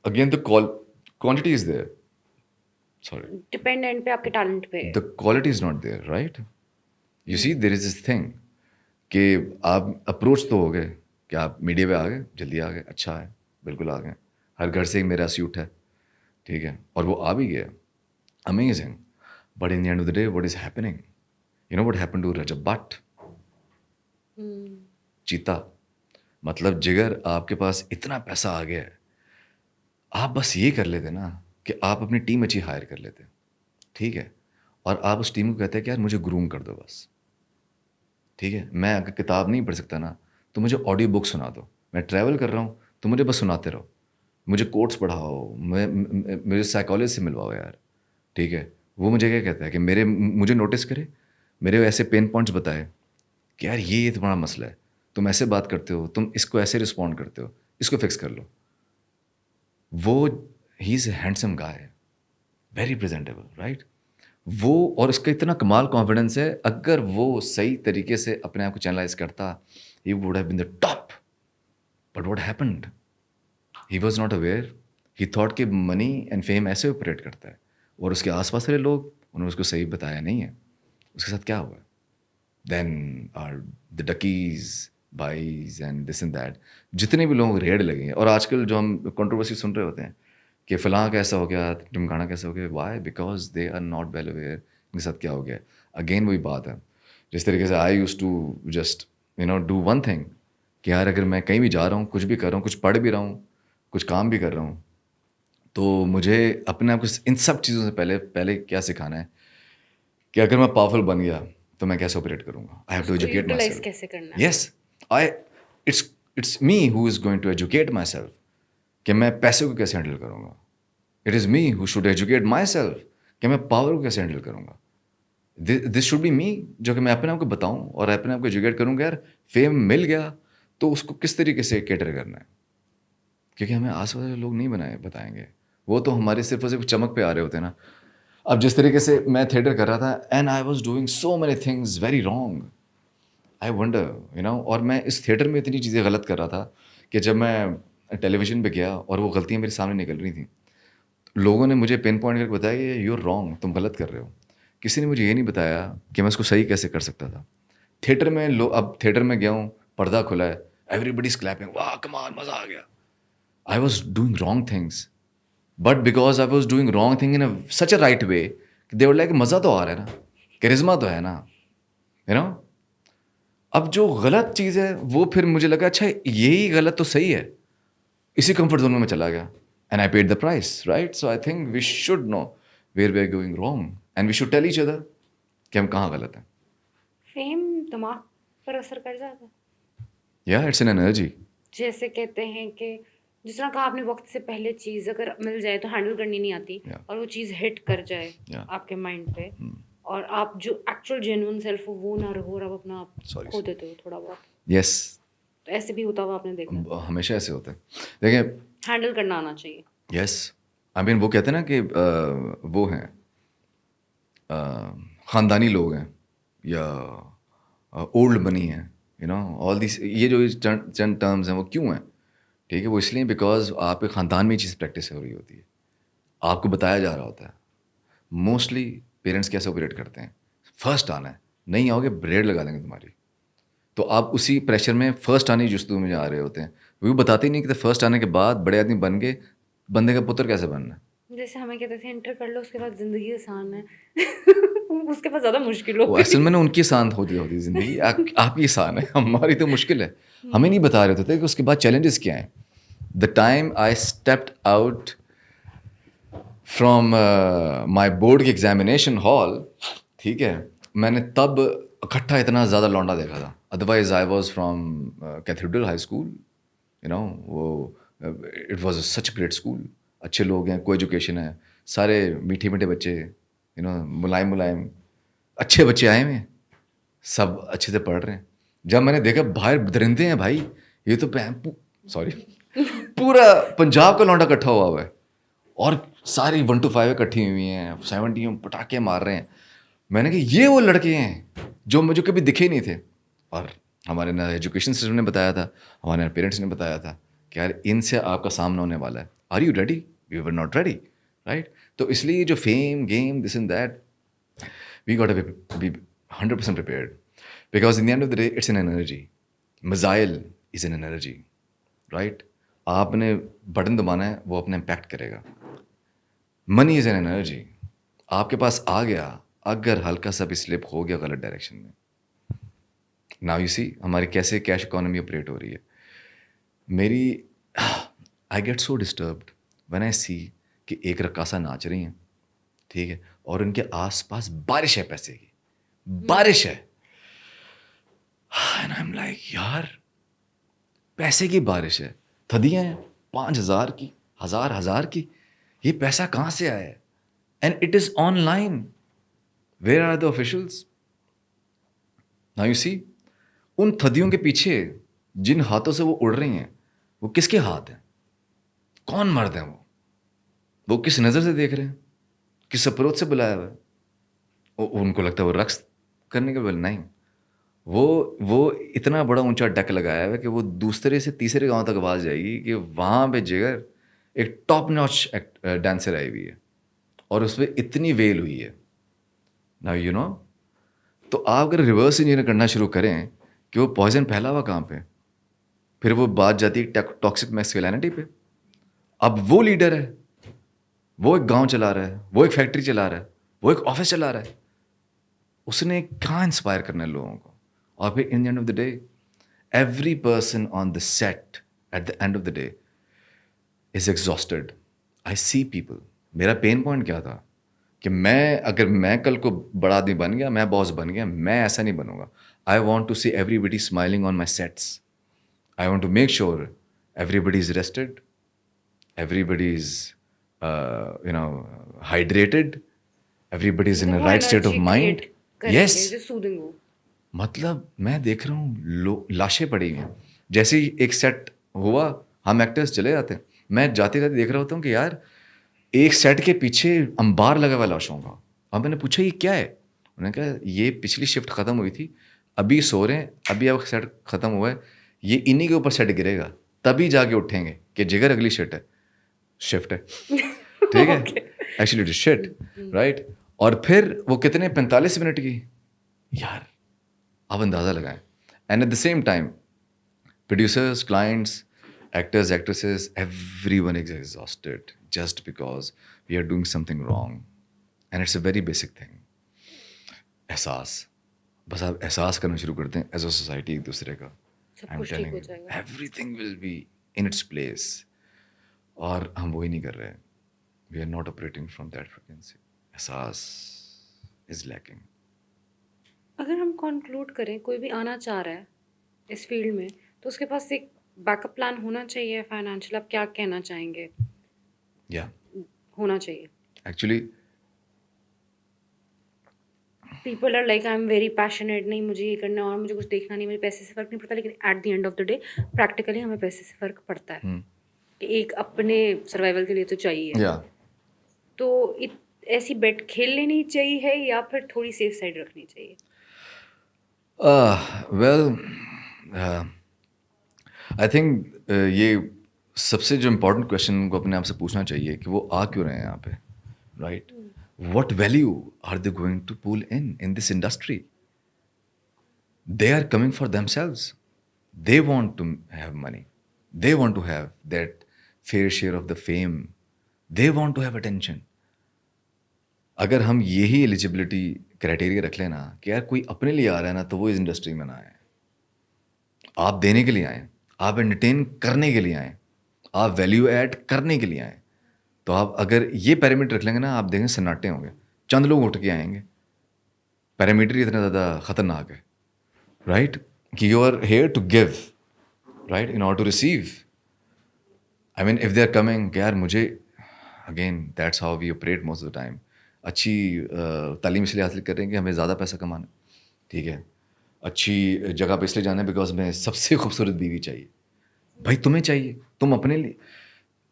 again the quantity is there, sorry, dependent پہ, آپ کے ٹیلنٹ پہ. the quality is not there, right? You see, there is this thing کہ آپ اپروچ تو ہو گئے کہ آپ میڈیا پہ آ گئے, جلدی آ گئے, اچھا ہے, بالکل آ گئے, ہر گھر سے ایک میرا سیوٹ ہے, ٹھیک ہے, اور وہ آ بھی گیا, amazing. But in the end of the day what is happening, you know what happen to Rajab Butt, چیتا, مطلب جگر آپ کے پاس اتنا پیسہ آ گیا ہے, آپ بس یہ کر لیتے نا کہ آپ اپنی ٹیم اچھی ہائر کر لیتے, ٹھیک ہے, اور آپ اس ٹیم کو کہتے ہیں کہ یار مجھے گروم کر دو بس, ٹھیک ہے, میں اگر کتاب نہیں پڑھ سکتا نا تو مجھے آڈیو بک سنا دو, میں ٹریول کر رہا ہوں تو مجھے بس سناتے رہو, مجھے کوٹس پڑھاؤ, مجھے سائیکالوجسٹ سے ملواؤ یار, ٹھیک ہے. وہ مجھے کیا کہتا ہے کہ مجھے نوٹس کرے, میرے ایسے پین پوائنٹس بتائے کہ یار یہ تمہارا مسئلہ ہے, تم ایسے بات کرتے ہو, تم اس کو ایسے رسپونڈ کرتے ہو, اس کو فکس کر لو. وہ ہی از اے ہینڈسم گائے, ویری پریزنٹیبل, رائٹ. وہ, اور اس کا اتنا کمال کانفیڈنس ہے, اگر وہ صحیح طریقے سے اپنے آپ کو چینلائز کرتا, he would have been the top. But what happened, he was not aware, he thought کہ منی اینڈ فیم ایسے آپریٹ کرتا ہے, اور اس کے آس پاس والے لوگ, انہوں نے اس کو صحیح بتایا نہیں ہے, اس کے ساتھ کیا ہوا. Then are the dickies boys and this and that, جتنے بھی لوگوں کو ریڈ لگے ہیں. اور آج کل جو ہم کنٹروورسی سن رہے ہوتے ہیں کہ فلاں کیسا ہو گیا, ٹمکانا کیسا ہو گیا, why, because they are not well aware ان کے ساتھ کیا ہو گیا. اگین وہی بات ہے, جس طریقے سے I used to just do one thing, کہ یار اگر میں کہیں بھی جا رہا ہوں, کچھ بھی کر رہا ہوں, کچھ پڑھ بھی رہا ہوں, کچھ کام بھی کر رہا ہوں, تو مجھے اپنے آپ کو ان سب چیزوں سے پہلے کیا سکھانا ہے کہ اگر میں پاورفل بن گیا تو میں کیسے آپریٹ کروں گا. I have to educate my utilize self. کیسے کرنا ہے. Yes, it's me who is going to educate myself, کہ میں پیسے کو کیسے ہینڈل کروں گا. It is me who should educate myself, کہ میں پاور کو کیسے ہینڈل کروں گا. دس شوڈ بی می, جو کہ میں اپنے آپ کو بتاؤں اور اپنے آپ کو ایجوکیٹ کروں گا. یار فیم مل گیا تو اس کو کس طریقے سے کیٹر کرنا ہے, کیونکہ ہمیں آس پاس لوگ نہیں بتائیں گے, وہ تو ہمارے صرف اور صرف چمک پہ آ رہے ہوتے ہیں نا. اب جس طریقے سے میں تھیٹر کر رہا تھا, and I was doing so many things very wrong, I wonder اور میں اس تھیٹر میں اتنی چیزیں غلط کر رہا تھا کہ جب میں ٹیلی ویژن پہ گیا اور وہ غلطیاں میرے سامنے نکل رہی تھیں, لوگوں نے مجھے پن پوائنٹ کر کے بتایا کہ یو آر رانگ, تم غلط کر رہے ہو. کسی نے مجھے یہ نہیں بتایا کہ میں اس کو صحیح کیسے کر سکتا تھا. تھیٹر میں اب تھیٹر میں گیا ہوں, پردہ کھلا ہے, ایوری بڈی از کلیپنگ, واہ کمال, مزہ آ گیا. I was doing wrong things, but because I was doing wrong thing in such a right way, they were like مزہ تو آ رہا ہے نا, کرزما تو ہے نا, اب جو غلط چیز ہے وہ پھر مجھے لگا اچھا یہی غلط تو صحیح ہے, اسی کمفرٹ زون میں چلا گیا, and I paid the price, right? So I think we should know where we are going wrong and we should tell each other کہ ہم کہاں غلط ہیں. فیم دماغ پر اثر کر جاتا ہے. یا اٹس این انرجی. جیسے کہتے ہیں کہ جس طرح کہا آپ نے وقت سے پہلے چیز اگر مل جائے تو ہینڈل کرنی نہیں آتی, اور وہ چیز ہٹ کر جائے آپ کے مائنڈ پہ, اور آپ جو ایکچوئل جینوئن سیلف ہو وہ نہ رہو, اور آپ اپنا آپ کھو دیتے ہو تھوڑا بہت. یس, تو ایسے بھی ہوتا ہوا آپ نے دیکھا, ہمیشہ ایسے ہوتا ہے. دیکھیں, ہینڈل کرنا آنا چاہیے. یس, آئی مین وہ کہتے ہیں نا کہ وہ ہیں خاندانی لوگ ہیں یا اولڈ منی ہیں, یو نو آل دیس, یہ جو چند ٹرمز ہیں وہ کیوں ہیں, ٹھیک ہے, وہ اس لیے بیکاز آپ کے خاندان میں یہ چیز پریکٹس ہو رہی ہوتی ہے, آپ کو بتایا جا رہا ہوتا ہے. موسٹلی پیرنٹس کیسے آپریٹ کرتے ہیں, فرسٹ آنا ہے, نہیں آؤ گے بریڈ لگا دیں گے تمہاری. تو آپ اسی پریشر میں فرسٹ آنے کی جستجو میں جا رہے ہوتے ہیں. وہ بتاتے ہی نہیں کہ فرسٹ آنے کے بعد بڑے آدمی بن کے بندے کا پتر کیسے بننا ہے. جیسے ہمیں کہتے تھے انٹر کر لو اس کے بعد زندگی آسان ہے, اس کے بعد زیادہ مشکل ہو وہ گئی. اصل میں نا ان کی آسان ہوتی زندگی, آپ کی آسان ہے, ہماری تو مشکل ہے. ہمیں نہیں بتا رہے ہوتے تھے کہ اس کے بعد چیلنجز کیا ہیں. The time I stepped out from my board کی ایگزامینیشن ہال, ٹھیک ہے, میں نے تب اکٹھا اتنا زیادہ لونڈا دیکھا تھا. Otherwise I was from Cathedral High School, you know, وہ it was such great school, اچھے لوگ ہیں, کو ایجوکیشن ہے, سارے میٹھے میٹھے بچے, یو نو, ملائم اچھے بچے آئے ہوئے ہیں, سب اچھے سے پڑھ رہے ہیں. جب میں نے دیکھا باہر درندے ہیں بھائی, یہ تو سوری پورا پنجاب کا لونڈا اکٹھا ہوا ہے, اور ساری 1 to 5 اکٹھی ہوئی ہیں, 70 پٹاخے مار رہے ہیں. میں نے کہا یہ وہ لڑکے ہیں جو مجھے کبھی دکھے ہی نہیں تھے. اور ہمارے نہ ایجوکیشن سسٹم نے بتایا تھا, ہمارے پیرنٹس نے بتایا تھا کہ یار ان سے آپ کا سامنا ہونے والا ہے. Are you ready? We were not ready, right. تو اس لیے جو fame game this and that, we got to be 100% prepared, because in the end of the day it's an energy. Missile is an energy, right. آپ نے بٹن دبانا ہے, وہ اپنا امپیکٹ کرے گا. منی از این انرجی, آپ کے پاس آ گیا, اگر ہلکا سا بھی سلپ ہو گیا غلط ڈائریکشن میں, ناؤ یو سی ہماری کیسے کیش اکانومی آپریٹ ہو رہی ہے. میری I get so disturbed when I see کہ ایک رقاصہ ناچ رہی ہیں, ٹھیک ہے, اور ان کے آس پاس بارش ہے, پیسے کی بارش ہے. اینڈ آئی ایم لائک یار پیسے کی بارش ہے, تھدیاں ہیں 5,000 کی, 1,000 کی, یہ پیسہ کہاں سے آیا ہے. And it is online. Where are the officials? Now you see ان تھدیوں کے پیچھے جن ہاتھوں سے وہ اڑ رہی ہیں, وہ کس کے ہاتھ ہیں, کون مرد ہیں وہ کس نظر سے دیکھ رہے ہیں, کس اپروچ سے بلایا ہوا ہے. ان کو لگتا ہے وہ رقص کرنے کے بل نہیں, وہ اتنا بڑا اونچا ڈیک لگایا ہوا ہے کہ وہ دوسرے سے تیسرے گاؤں تک آواز جائے گی کہ وہاں پہ جگر ایک ٹاپ ناچ ڈانسر آئی ہوئی ہے, اور اس پہ اتنی ویل ہوئی ہے. نا یو نو, تو آپ اگر ریورس انجینئر کرنا شروع کریں کہ وہ پوائزن پھیلا ہوا کہاں پہ, پھر وہ بات جاتی ہے ٹاکسک میسکلینٹی پہ. اب وہ لیڈر ہے, وہ ایک گاؤں چلا رہا ہے, وہ ایک فیکٹری چلا رہا ہے, وہ ایک آفس چلا رہا ہے, اس نے کہاں انسپائر کرنا ہے لوگوں کو. اور پھر in the end of the day every person on the set at the end of the day is exhausted. I see people. میرا پین پوائنٹ کیا تھا کہ اگر میں کل کو بڑا آدمی بن گیا, میں باس بن گیا, میں ایسا نہیں بنوں گا. I want to see everybody smiling on my sets. I want to make sure everybody is rested, everybody is you know hydrated, everybody is in right state of mind. Yes, مطلب میں دیکھ رہا ہوں لاشیں پڑی ہوئی ہیں. جیسے ہی ایک سیٹ ہوا ہم ایکٹرس چلے جاتے ہیں, میں جاتے جاتے دیکھ رہا ہوتا ہوں کہ یار ایک سیٹ کے پیچھے انبار لگا ہوا لاشوں کا. اب میں نے پوچھا یہ کیا ہے, انہوں نے کہا یہ پچھلی شفٹ ختم ہوئی تھی, ابھی سو رہے ہیں, ابھی اب سیٹ ختم ہوا ہے, یہ انہیں کے اوپر سیٹ گرے گا تبھی جا کے اٹھیں گے کہ جگر اگلی شفٹ ہے, ٹھیک ہے, actually it is shit, right. اور پھر وہ کتنے 45 منٹ کی, یار آپ اندازہ لگائیں. And at the same time producers, clients, actors, actresses, everyone is exhausted just because we are doing something wrong. And it's a very basic thing. احساس, بس آپ احساس کرنا شروع کرتے ہیں ایز اے سوسائٹی ایک دوسرے کا, I'm telling you, everything will be in its place. اور ہم وہی نہیں کر رہے. We are not operating from that frequency. احساس is lacking. اگر ہم کنکلوڈ کریں کوئی بھی آنا چاہ رہا ہے اس فیلڈ میں تو اس کے پاس ایک بیک اپ پلان ہونا چاہیے فائنینشیل. آپ کیا کہنا چاہیں گے یا ہونا چاہیے؟ Actually people are like I am very passionate, نہیں مجھے یہ کرنا ہے اور مجھے کچھ دیکھنا نہیں، مجھے پیسے سے فرق نہیں پڑتا، لیکن at the end of the day practically ہمیں پیسے سے فرق پڑتا ہے کہ ایک اپنے سروائیول کے لیے تو چاہیے. یا تو ایسی بیٹ کھیل لینی چاہیے یا پھر تھوڑی سیف سائڈ رکھنی چاہیے؟ ویل آئی تھنک یہ سب سے جو امپورٹنٹ کوشچن کو اپنے آپ سے پوچھنا چاہیے کہ وہ آ کیوں رہے ہیں یہاں پہ، right? What value are they going to pull in this industry? They are coming for themselves. They want to have money, they want to have that fair share of the fame, they want to have attention. اگر ہم یہی ایلیجبلٹی کرائٹیریا رکھ لینا کہ یار کوئی اپنے لیے آ رہا ہے نا تو وہ اس انڈسٹری میں نہ آئے. آپ دینے کے لیے آئیں، آپ انٹرٹین کرنے کے لیے آئیں، آپ ویلیو ایڈ کرنے کے لیے آئیں. تو آپ اگر یہ پیرامیٹر رکھ لیں گے نا، آپ دیکھیں سناٹے ہوں گے، چند لوگ اٹھ کے آئیں گے. پیرامیٹر اتنا زیادہ خطرناک ہے، رائٹ؟ کہ you are here to give, right, in order to receive. I mean if they are coming کہ یار مجھے، again that's how we operate most of the time. اچھی تعلیم اس لیے حاصل کر رہے ہیں کہ ہمیں زیادہ پیسہ کمانا، ٹھیک ہے. اچھی جگہ پہ اس لیے جانا ہے بیکاز ہمیں سب سے خوبصورت بیوی چاہیے. بھائی تمہیں چاہیے، تم اپنے لیے،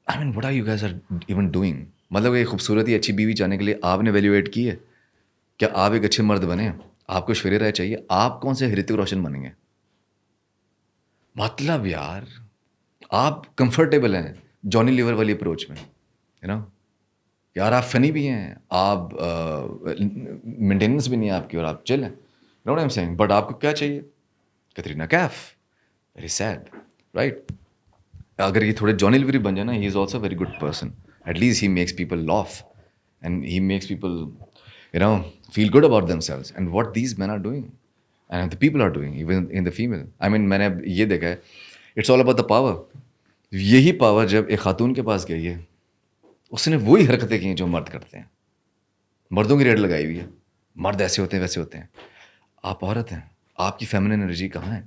I mean what are you guys are even doing? مطلب ایک خوبصورت اچھی بیوی چاہنے کے لیے آپ نے ویلیو ایڈ کی ہے؟ کیا آپ ایک اچھے مرد بنے؟ آپ کو ایشوریہ رائے چاہیے؟ آپ کون سے ہرتک روشن بنیں گے؟ مطلب یار آپ کمفرٹیبل ہیں جانی لیور والی اپروچ میں، یو نو، یار آپ فنی بھی ہیں، آپ مینٹیننس بھی نہیں ہے آپ کی، اور آپ چل ہیں، know what I am saying. But آپ کو کیا چاہیے؟ Katrina Kaif. Very sad, right? اگر یہ تھوڑے جانی لیور بن جائے نا، he is also very good person. At least he makes people laugh and he makes people you know feel good about themselves and what these men are doing and the people are doing even in the female. I mean میں نے اب یہ دیکھا ہے، it's all about the power. یہی پاور جب ایک خاتون کے پاس گئی ہے، اس نے وہی حرکتیں کی ہیں جو مرد کرتے ہیں. مردوں کی ریٹ لگائی ہوئی ہے، مرد ایسے ہوتے ہیں ویسے ہوتے ہیں. آپ عورت ہیں، آپ کی فیمنن انرجی کہاں ہے؟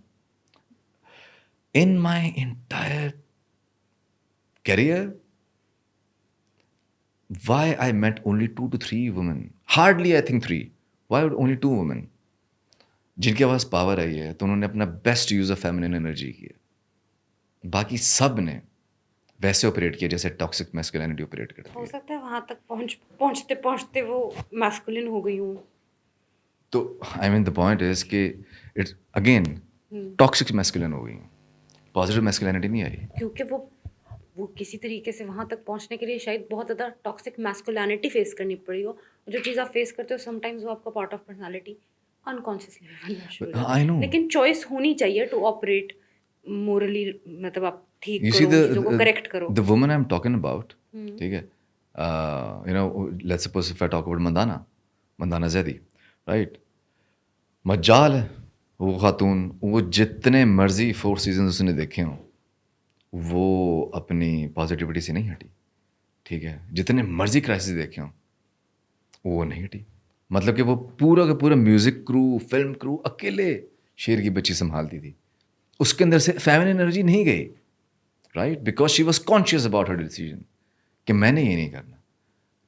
In my entire career, why I met only 2 to 3 women, hardly I think 3, why only 2 women جن کے پاس پاور آئی ہے تو انہوں نے اپنا best use of feminine energy کیا. باقی سب نے ویسے آپریٹ کیا جیسے ٹاکسک میسکولینٹی آپریٹ کرتی ہو ہے. سکتا ہے وہاں تک پہنچتے پہنچتے وہ میسکولن ہو گئی ہوں. تو آئی مین دا پوائنٹ از کہ اٹس اگین ٹاکسک میسکولین ہو گئی، پازیٹیو میسکولینٹی نہیں آئی. کیونکہ وہ کسی طریقے سے وہاں تک پہنچنے کے لیے شاید بہت زیادہ ٹاکسک میسکولینٹی فیس کرنی پڑی ہو. جو چیز آپ فیس کرتے ہو سم ٹائمز وہ آپ کا پارٹ آف پرسنالٹی انکانشیسلی بننا شروع ہو جاتا ہے. لیکن چوائس ہونی چاہیے ٹو آپریٹ مورلی، مطلب آپ ٹھیک کرو چیزوں کو کریکٹ کرو. The woman I'm talking about, ٹھیک ہے، you know, let's suppose if I talk about Mandana Zaidi, right? مجال ہے وہ خاتون، وہ جتنے مرضی 4 سیزنز اس نے دیکھے ہوں وہ اپنی پازیٹیوٹی سے نہیں ہٹی، ٹھیک ہے. جتنے مرضی کرائسس دیکھے ہوں وہ نہیں ہٹی. مطلب کہ وہ پورا کا پورا میوزک کرو، فلم کرو اکیلے شیر کی بچی سنبھالتی تھی. اس کے اندر سے فیمنن انرجی نہیں گئی، right? Because she was conscious about her decision کہ میں نے یہ نہیں کرنا،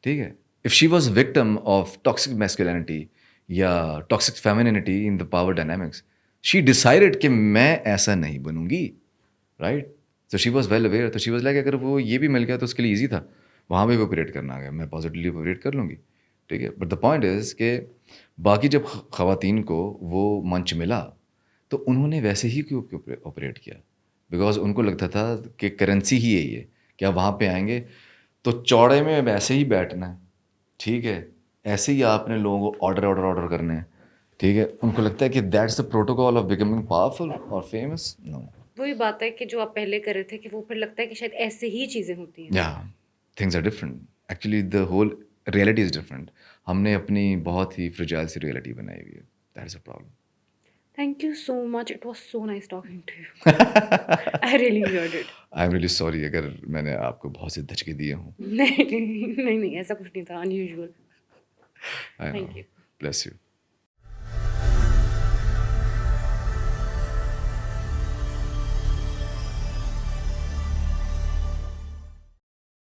ٹھیک ہے. If she was victim of toxic masculinity یا toxic femininity in the power dynamics, she decided کہ میں ایسا نہیں بنوں گی، رائٹ؟ تو شی واز ویل اویئر. تو شی واز لائک اگر وہ یہ بھی مل گیا تو اس کے لیے ایزی تھا، وہاں بھی آپریٹ کرنا آ گیا، میں پازیٹیولی آپریٹ کر لوں گی، ٹھیک ہے. بٹ دا پوائنٹ از کہ باقی جب خواتین کو وہ منچ ملا تو انہوں نے ویسے ہی کیوں آپریٹ کیا؟ بیکاز ان کو لگتا تھا کہ کرنسی ہی یہی ہے کہ آپ وہاں پہ آئیں گے تو چوڑے میں ویسے ہی بیٹھنا ہے، ٹھیک ہے، ایسے ہی آپ نے لوگوں کو آرڈر کرنے ہیں، ٹھیک ہے. ان کو لگتا ہے کہ that's the protocol of becoming powerful اور فیمس. نو، وہی بات ہے کہ جو آپ پہلے کر رہے تھے کہ وہ پھر لگتا ہے کہ شاید ایسے ہی چیزیں ہوتی ہیں. یا things are different, actually the whole reality is different. ہم نے اپنی بہت ہی فریجائل سی ریئلٹی بنائی ہوئی ہے، that is a problem. Thank you so much. It was so nice talking to you. I really enjoyed it. I am really sorry اگر میں نے آپ کو بہت سے دھچکے دیے ہوں. نہیں ایسا کچھ نہیں تھا unusual. I know. Thank you. Bless you.